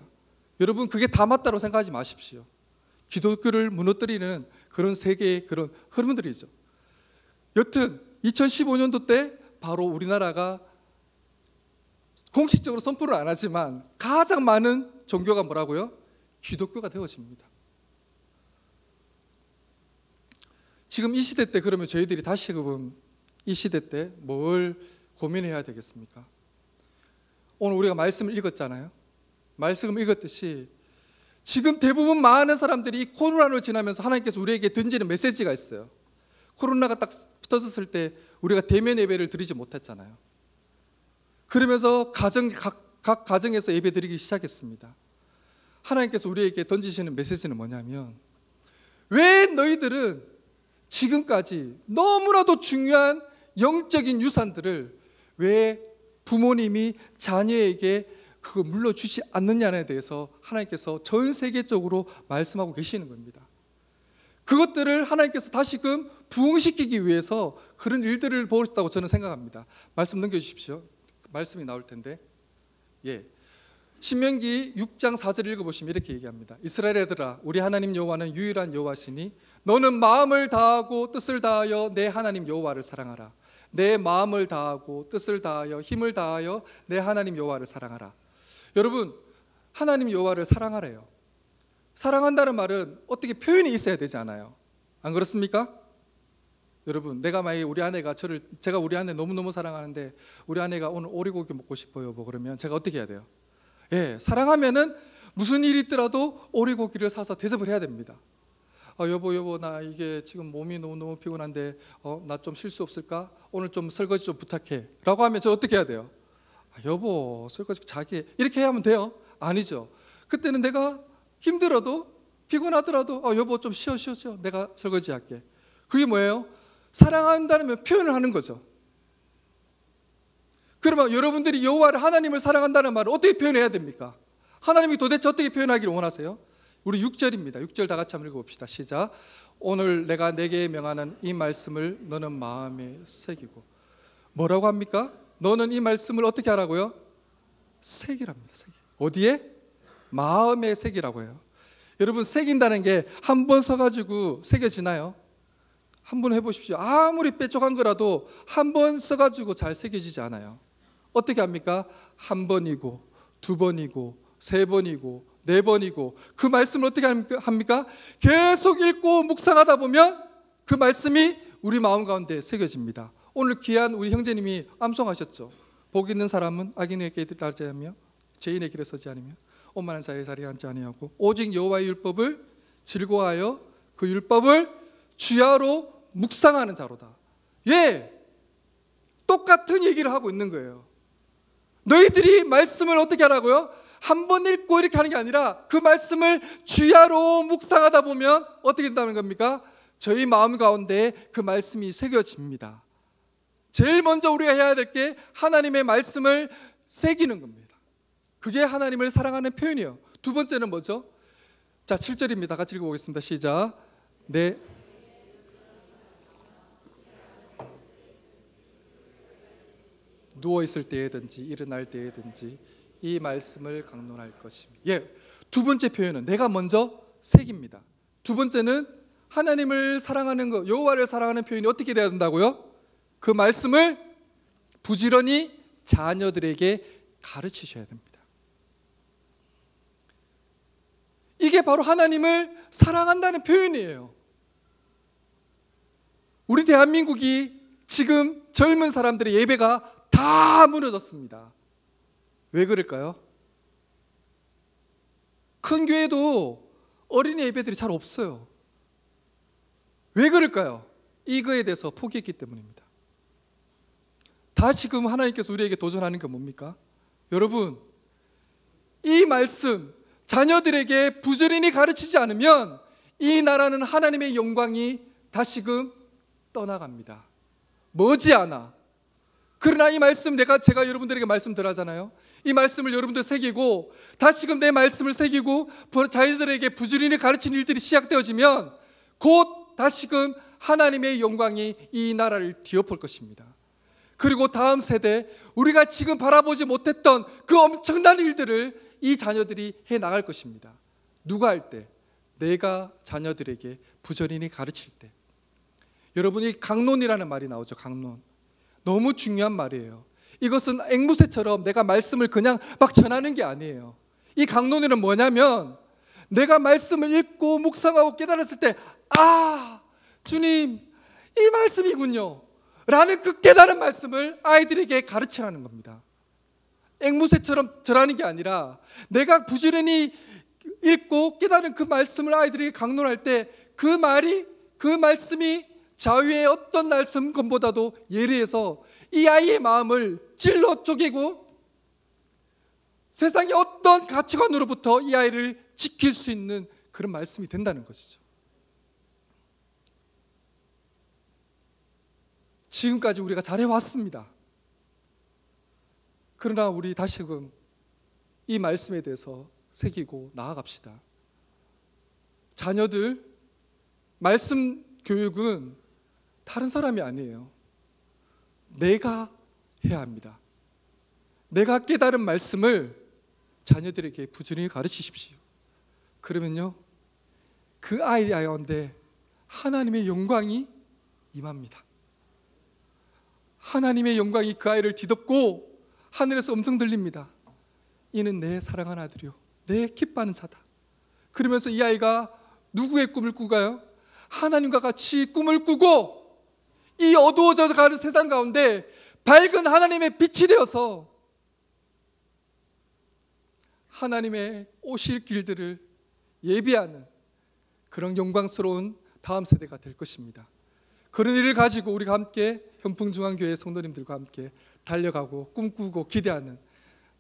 여러분, 그게 다 맞다고 생각하지 마십시오. 기독교를 무너뜨리는 그런 세계의 그런 흐름들이죠. 여튼 2015년도 때 바로 우리나라가 공식적으로 선포를 안 하지만 가장 많은 종교가 뭐라고요? 기독교가 되어집니다. 지금 이 시대 때 그러면 저희들이 다시금 이 시대 때 뭘 고민해야 되겠습니까? 오늘 우리가 말씀을 읽었잖아요. 말씀을 읽었듯이 지금 대부분 많은 사람들이 이 코로나를 지나면서 하나님께서 우리에게 던지는 메시지가 있어요. 코로나가 딱 터졌을 때 우리가 대면 예배를 드리지 못했잖아요. 그러면서 각 가정에서 예배 드리기 시작했습니다. 하나님께서 우리에게 던지시는 메시지는 뭐냐면, 왜 너희들은 지금까지 너무나도 중요한 영적인 유산들을 왜 부모님이 자녀에게 그거 물려주지 않느냐에 대해서 하나님께서 전 세계적으로 말씀하고 계시는 겁니다. 그것들을 하나님께서 다시금 부흥시키기 위해서 그런 일들을 보셨다고 저는 생각합니다. 말씀 넘겨주십시오. 말씀이 나올 텐데, 신명기 6장 4절을 읽어보시면 이렇게 얘기합니다. 이스라엘 애들아, 우리 하나님 여호와는 유일한 여호와시니 너는 마음을 다하고 뜻을 다하여 내 하나님 여호와를 사랑하라. 내 마음을 다하고 뜻을 다하여 힘을 다하여 내 하나님 여호와를 사랑하라. 여러분, 하나님 여호와를 사랑하래요. 사랑한다는 말은 어떻게 표현이 있어야 되지 않아요? 안 그렇습니까? 여러분, 내가 만약에 우리 아내가 제가 우리 아내 너무너무 사랑하는데 우리 아내가 오늘 오리고기 먹고 싶어요 그러면 제가 어떻게 해야 돼요? 사랑하면은 무슨 일이 있더라도 오리고기를 사서 대접을 해야 됩니다. 여보 나 이게 지금 몸이 너무너무 피곤한데 나 좀 쉴 수 없을까? 오늘 좀 설거지 좀 부탁해 라고 하면 저 어떻게 해야 돼요? 여보 설거지 자기 이렇게 하면 돼요? 아니죠. 그때는 내가 힘들어도 피곤하더라도 여보 좀 쉬어 내가 설거지 할게. 그게 뭐예요? 사랑한다는 표현을 하는 거죠. 그러면 여러분들이 여호와를 하나님을 사랑한다는 말을 어떻게 표현해야 됩니까? 하나님이 도대체 어떻게 표현하기를 원하세요? 우리 6절입니다. 6절 다 같이 한번 읽어봅시다. 시작. 오늘 내가 내게 명하는 이 말씀을 너는 마음에 새기고. 뭐라고 합니까? 너는 이 말씀을 어떻게 하라고요? 새기랍니다. 새기. 어디에? 마음에 새기라고 해요. 여러분, 새긴다는 게 한 번 써가지고 새겨지나요? 한번 해보십시오. 아무리 뾰족한 거라도 한 번 써가지고 잘 새겨지지 않아요. 어떻게 합니까? 한 번이고 두 번이고 세 번이고 네 번이고 그 말씀을 어떻게 합니까? 계속 읽고 묵상하다 보면 그 말씀이 우리 마음 가운데 새겨집니다. 오늘 귀한 우리 형제님이 암송하셨죠. 복 있는 사람은 악인의 길에 따르지 않으며 죄인의 길에 서지 않으며 오만한 자의 자리에 앉지 아니하고 오직 여호와의 율법을 즐거워하여 그 율법을 주야로 묵상하는 자로다. 예, 똑같은 얘기를 하고 있는 거예요. 너희들이 말씀을 어떻게 하라고요? 한 번 읽고 이렇게 하는 게 아니라 그 말씀을 주야로 묵상하다 보면 어떻게 된다는 겁니까? 저희 마음 가운데 그 말씀이 새겨집니다. 제일 먼저 우리가 해야 될 게 하나님의 말씀을 새기는 겁니다. 그게 하나님을 사랑하는 표현이에요. 두 번째는 뭐죠? 자, 7절입니다. 같이 읽어보겠습니다. 시작. 네. 누워있을 때에든지 일어날 때에든지 이 말씀을 강론할 것입니다. 예, 두 번째 표현은 내가 먼저 새깁니다. 두 번째는 하나님을 사랑하는 것, 여호와를 사랑하는 표현이 어떻게 돼야 된다고요? 그 말씀을 부지런히 자녀들에게 가르치셔야 됩니다. 이게 바로 하나님을 사랑한다는 표현이에요. 우리 대한민국이 지금 젊은 사람들의 예배가 다 무너졌습니다. 왜 그럴까요? 큰 교회도 어린이 예배들이 잘 없어요. 왜 그럴까요? 이거에 대해서 포기했기 때문입니다. 다 지금 하나님께서 우리에게 도전하는 게 뭡니까? 여러분, 이 말씀 자녀들에게 부지런히 가르치지 않으면 이 나라는 하나님의 영광이 다시금 떠나갑니다. 머지않아. 그러나 이 말씀 제가 여러분들에게 말씀드리잖아요. 이 말씀을 여러분들 새기고 다시금 내 말씀을 새기고 자녀들에게 부지런히 가르치는 일들이 시작되어지면 곧 다시금 하나님의 영광이 이 나라를 뒤엎을 것입니다. 그리고 다음 세대, 우리가 지금 바라보지 못했던 그 엄청난 일들을 이 자녀들이 해나갈 것입니다. 누가 할 때? 내가 자녀들에게 부지런히 가르칠 때. 여러분, 이 강론이라는 말이 나오죠. 강론. 너무 중요한 말이에요. 이것은 앵무새처럼 내가 말씀을 그냥 막 전하는 게 아니에요. 이 강론이는 뭐냐면 내가 말씀을 읽고 묵상하고 깨달았을 때 아, 주님, 이 말씀이군요 라는 그 깨달은 말씀을 아이들에게 가르치라는 겁니다. 앵무새처럼 전하는 게 아니라 내가 부지런히 읽고 깨달은 그 말씀을 아이들에게 강론할 때 그 말씀이 자유의 어떤 말씀보다도 예리해서 이 아이의 마음을 찔러 쪼개고 세상의 어떤 가치관으로부터 이 아이를 지킬 수 있는 그런 말씀이 된다는 것이죠. 지금까지 우리가 잘해왔습니다. 그러나 우리 다시금 이 말씀에 대해서 새기고 나아갑시다. 자녀들 말씀 교육은 다른 사람이 아니에요. 내가 해야 합니다. 내가 깨달은 말씀을 자녀들에게 부지런히 가르치십시오. 그러면요, 그 아이 가운데 하나님의 영광이 임합니다. 하나님의 영광이 그 아이를 뒤덮고 하늘에서 음성 들립니다. 이는 내 사랑하는 아들이요 내 기뻐하는 자다. 그러면서 이 아이가 누구의 꿈을 꾸가요? 하나님과 같이 꿈을 꾸고 이 어두워져 가는 세상 가운데 밝은 하나님의 빛이 되어서 하나님의 오실 길들을 예비하는 그런 영광스러운 다음 세대가 될 것입니다. 그런 일을 가지고 우리가 함께 현풍중앙교회 성도님들과 함께 달려가고 꿈꾸고 기대하는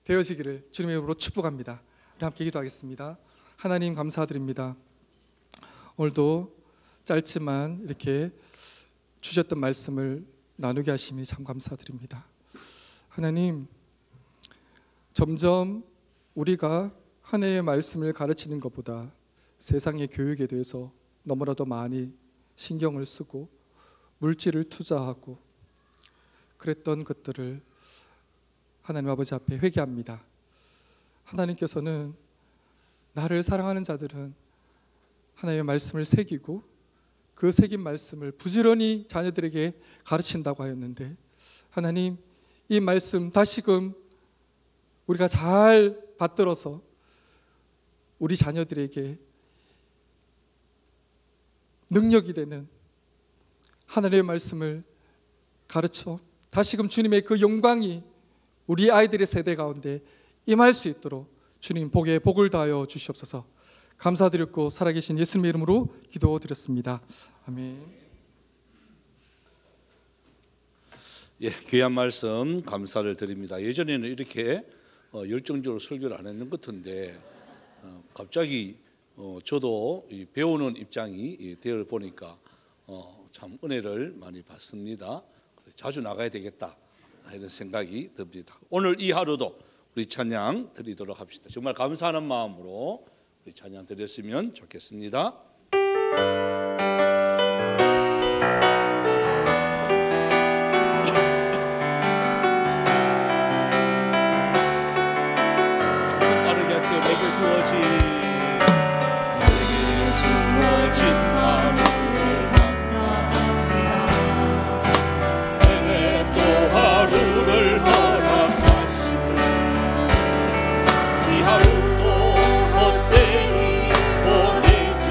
되어지기를 주님의 이름으로 축복합니다. 우리 함께 기도하겠습니다. 하나님 감사드립니다. 오늘도 짧지만 이렇게 주셨던 말씀을 나누게 하심이 참 감사드립니다. 하나님, 점점 우리가 하나님의 말씀을 가르치는 것보다 세상의 교육에 대해서 너무나도 많이 신경을 쓰고 물질을 투자하고 그랬던 것들을 하나님 아버지 앞에 회개합니다. 하나님께서는 나를 사랑하는 자들은 하나님의 말씀을 새기고 그 새긴 말씀을 부지런히 자녀들에게 가르친다고 하였는데, 하나님, 이 말씀 다시금 우리가 잘 받들어서 우리 자녀들에게 능력이 되는 하나님의 말씀을 가르쳐 다시금 주님의 그 영광이 우리 아이들의 세대 가운데 임할 수 있도록 주님 복에 복을 다하여 주시옵소서. 감사드렸고 살아계신 예수님의 이름으로 기도드렸습니다. 아멘. 예, 귀한 말씀 감사를 드립니다. 예전에는 이렇게 열정적으로 설교를 안 했는 것 같은데 갑자기 저도 배우는 입장이 되어 보니까 참 은혜를 많이 받습니다. 자주 나가야 되겠다 이런 생각이 듭니다. 오늘 이 하루도 우리 찬양 드리도록 합시다. 정말 감사하는 마음으로 우리 찬양 드렸으면 좋겠습니다. 조금 빠르게 할게요. 내게 주어진 하루를 감사합니다. 내게 또 하루를 허락하시고 이 하루도 헛되이 보내지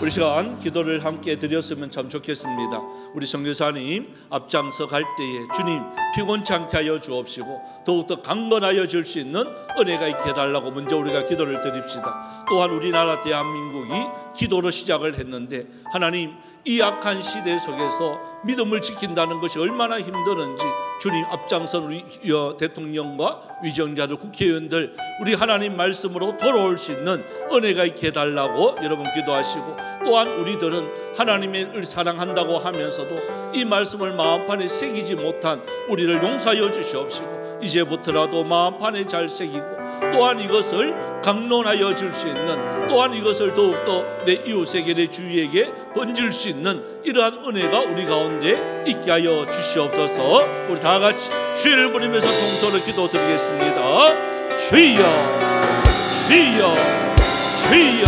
우리 시간 기도를 함께 드렸으면 참 좋겠습니다. 우리 선교사님 앞장서 갈 때에 주님 피곤치 않게 하여 주옵시고 더욱더 강건하여 줄 수 있는 은혜가 있게 해달라고 먼저 우리가 기도를 드립시다. 또한 우리나라 대한민국이 기도로 시작을 했는데 하나님 이 악한 시대 속에서 믿음을 지킨다는 것이 얼마나 힘드는지 주님 앞장선 우리 대통령과 위정자들 국회의원들 우리 하나님 말씀으로 돌아올 수 있는 은혜가 있게 해달라고 여러분 기도하시고 또한 우리들은 하나님을 사랑한다고 하면서도 이 말씀을 마음판에 새기지 못한 우리를 용서하여 주시옵시고 이제부터라도 마음판에 잘 새기고 또한 이것을 강론하여 줄 수 있는 또한 이것을 더욱더 내 이웃에게 내 주위에게 번질 수 있는 이러한 은혜가 우리 가운데 있게 하여 주시옵소서. 우리 다 같이 주를 부르면서 동서로 기도드리겠습니다. 주여 주여 주여.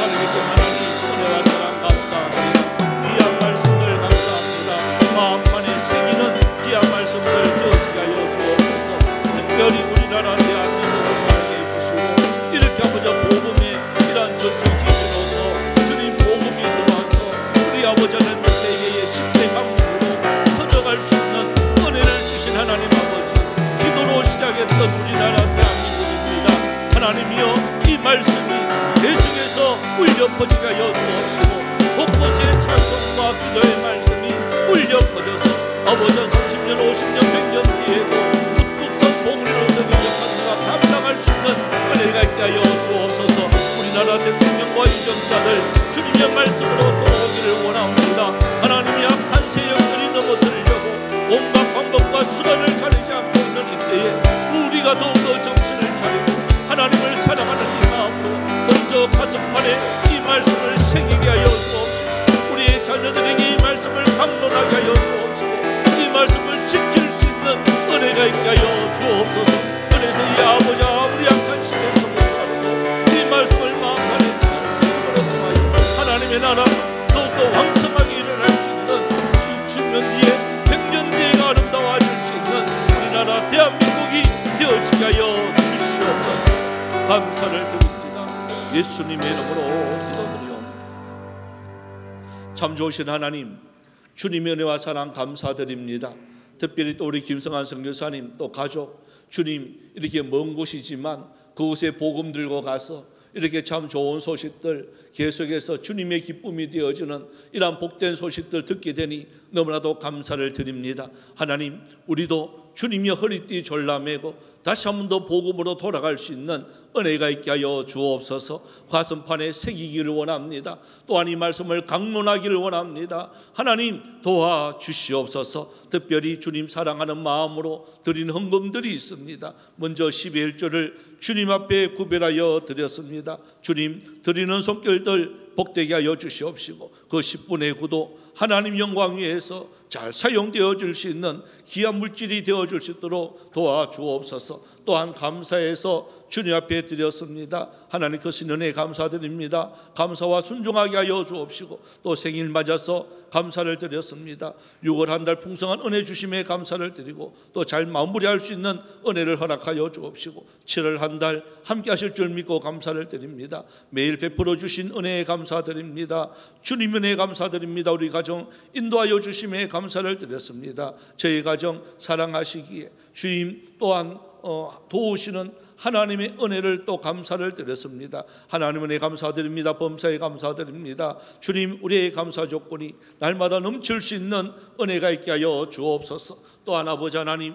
살아계신 하나님 은혜와 사랑 감사합니다. 귀한 말씀들 감사합니다. 마음판에 새기는 귀한 말씀들 되어지게 하여 주옵소서. 특별히 우리나라 대한민국을 사랑해 주시고 이렇게 아버지 복음의 이러한 전투 기준으로서 주님 복음이 들어와서 우리 아버지 하나님 세계의 10대 강국으로 터져갈 수 있는 은혜를 주신 하나님 아버지 기도로 시작했던 우리나라 대한민국입니다. 하나님이여 이 말씀이 계속해서 울려 퍼지게 하여 주옵시고 곳곳에 찬송과 기도의 말씀이 울려 퍼져서 아버지 30년 50년 100년 뒤에도 북극성 봉리로서 역사가 감당할 수 있는 은혜가 있게 하여 주옵소서. 우리나라 대통령과 유정자들 주님의 말씀으로 돌아오기를 원합니다. 하나님이 악한 세력들이 넘어뜨리려고 온갖 방법과 수단을 가리지 않고 있는 이때에 우리가 더욱더 정신을 차리고 하나님을 사랑하는 이 마음으로 먼저 가슴판에 이 말씀을 새기게 하여 주옵시고 우리의 자녀들에게 이 말씀을 강론하게 하여 주옵시고 이 말씀을 지킬 수 있는 은혜가 있게 하여 주옵소서. 그래서 이 아버지와 우리 악한 시대 속에서 이 말씀을 마음판에 잘 새김으로 통하여 하나님의 나라 더욱더 왕성하게 일어날 수 있는 60년 뒤에 100년 뒤에 아름다워질 수 있는 우리나라 대한민국이 되어지게 하여 주시옵소서. 감사를 드립니다. 예수님의 이름으로 기도드리옵니다. 참 좋으신 하나님 주님의 은혜와 사랑 감사드립니다. 특별히 또 우리 김성환 선교사님 또 가족 주님 이렇게 먼 곳이지만 그곳에 복음 들고 가서 이렇게 참 좋은 소식들 계속해서 주님의 기쁨이 되어주는 이러한 복된 소식들 듣게 되니 너무나도 감사를 드립니다. 하나님 우리도 주님의 허리띠 졸라매고 다시 한 번 더 복음으로 돌아갈 수 있는 은혜가 있게 하여 주옵소서. 가슴판에 새기기를 원합니다. 또한 이 말씀을 강론하기를 원합니다. 하나님 도와주시옵소서. 특별히 주님 사랑하는 마음으로 드린 헌금들이 있습니다. 먼저 11조를 주님 앞에 구별하여 드렸습니다. 주님 드리는 손길들 복되게 하여 주시옵시고 그 10분의 구도 하나님 영광 위에서 잘 사용되어 줄 수 있는 귀한 물질이 되어 줄 수 있도록 도와주옵소서. 또한 감사해서 주님 앞에 드렸습니다. 하나님 그 신은혜 감사드립니다. 감사와 순종하게 하여 주옵시고 또 생일 맞아서 감사를 드렸습니다. 6월 한 달 풍성한 은혜 주심에 감사를 드리고 또 잘 마무리할 수 있는 은혜를 허락하여 주옵시고 7월 한 달 함께 하실 줄 믿고 감사를 드립니다. 매일 베풀어 주신 은혜에 감사드립니다. 주님 은혜에 감사드립니다. 우리 가정 인도하여 주심에 감사를 드렸습니다. 저희 가정 사랑하시기에 주님 또한 도우시는 하나님의 은혜를 또 감사를 드렸습니다. 하나님 은혜 감사드립니다. 범사에 감사드립니다. 주님 우리의 감사 조건이 날마다 넘칠 수 있는 은혜가 있게 하여 주옵소서. 또한 아버지 하나님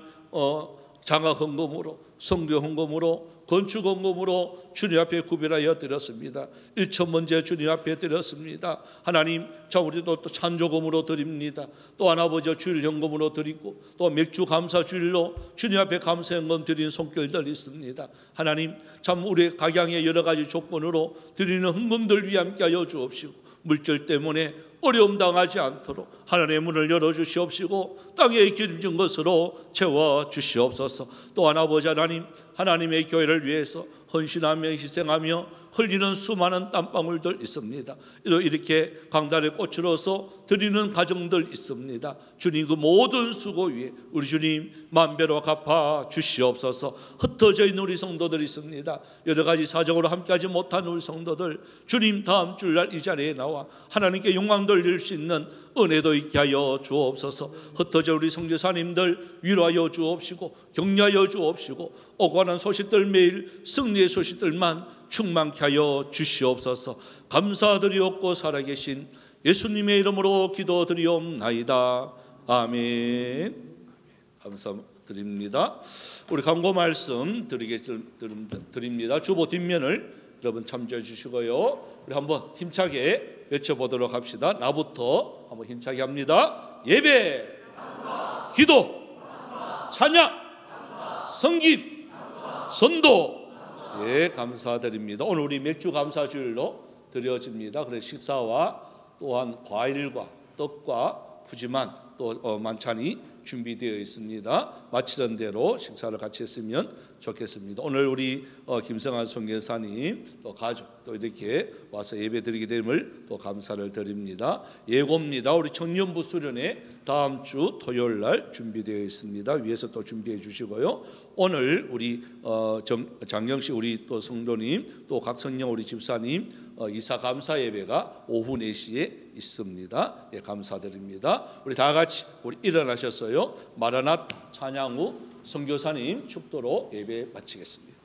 장학 헌금으로 성교 헌금으로 건축 헌금으로 주님 앞에 구별하여 드렸습니다. 1천 먼저 주님 앞에 드렸습니다. 하나님 자 우리도 또 찬조금으로 드립니다. 또한 아버지 주일 헌금으로 드리고 또 맥주 감사 주일로 주님 앞에 감사 헌금 드린 손길들 있습니다. 하나님 참 우리 각양의 여러 가지 조건으로 드리는 헌금들 위에 함께 하여 주옵시고 물질 때문에 어려움 당하지 않도록 하나님의 문을 열어주시옵시고 땅에 기름진 것으로 채워주시옵소서. 또한 아버지 하나님 하나님의 교회를 위해서 헌신하며 희생하며 흘리는 수많은 땀방울들 있습니다. 이렇게 강단의 꽃으로서 드리는 가정들 있습니다. 주님, 그 모든 수고 위에 우리 주님 만배로 갚아 주시옵소서. 흩어져 있는 우리 성도들 있습니다. 여러 가지 사정으로 함께하지 못한 우리 성도들, 주님 다음 주일날 이 자리에 나와 하나님께 영광 돌릴 수 있는 은혜도 있게 하여 주옵소서. 흩어져 우리 선교사님들 위로하여 주옵시고 격려하여 주옵시고 오고 가는 소식들, 매일 승리의 소식들만 충만케 하여 주시옵소서. 감사드리옵고 살아계신 예수님의 이름으로 기도드리옵나이다. 아멘. 감사드립니다. 우리 광고 말씀 드립니다. 주보 뒷면을 여러분 참조해 주시고요. 우리 한번 힘차게 외쳐보도록 합시다. 나부터 한번 힘차게 합니다. 예배, 기도, 찬양, 성김, 전도. 예, 감사드립니다. 오늘 우리 맥주 감사주일로 드려집니다. 그래서 식사와 또한 과일과 떡과 푸짐한 또 만찬이 준비되어 있습니다. 마치던 대로 식사를 같이 했으면 좋겠습니다. 오늘 우리 김성환 선교사님 또 가족 또 이렇게 와서 예배드리게 됨을 또 감사를 드립니다. 예고입니다. 우리 청년부 수련회 다음 주 토요일 날 준비되어 있습니다. 위에서 또 준비해 주시고요. 오늘 우리 장경식 우리 또 성도님 또 각성령 우리 집사님 이사 감사 예배가 오후 4시에 있습니다. 예, 감사드립니다. 우리 다 같이 우리 일어나셨어요. 마라나타 찬양 후 선교사님 축도로 예배 마치겠습니다.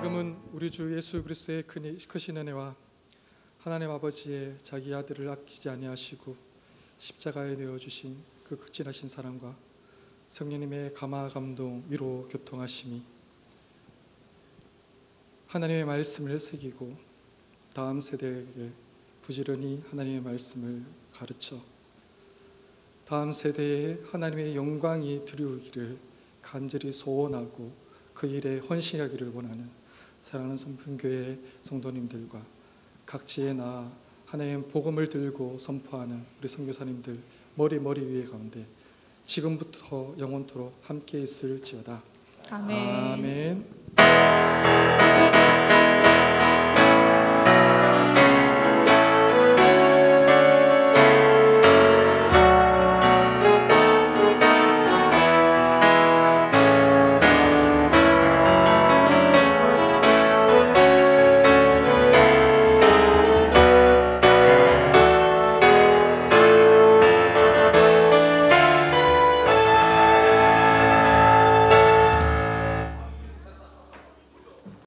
지금은 우리 주 예수 그리스도의 크신 은혜와 하나님 아버지의 자기 아들을 아끼지 아니하시고 십자가에 내어 주신 그 극진하신 사랑과 성령님의 감화 감동 위로 교통하심이 하나님의 말씀을 새기고 다음 세대에게 부지런히 하나님의 말씀을 가르쳐 다음 세대에 하나님의 영광이 드리우기를 간절히 소원하고 그 일에 헌신하기를 원하는 사랑하는 성평교회 성도님들과 각지에 나아 하나님의 복음을 들고 선포하는 우리 선교사님들 머리 위에 가운데 지금부터 영원토록 함께 있을지어다. 아멘. 아멘.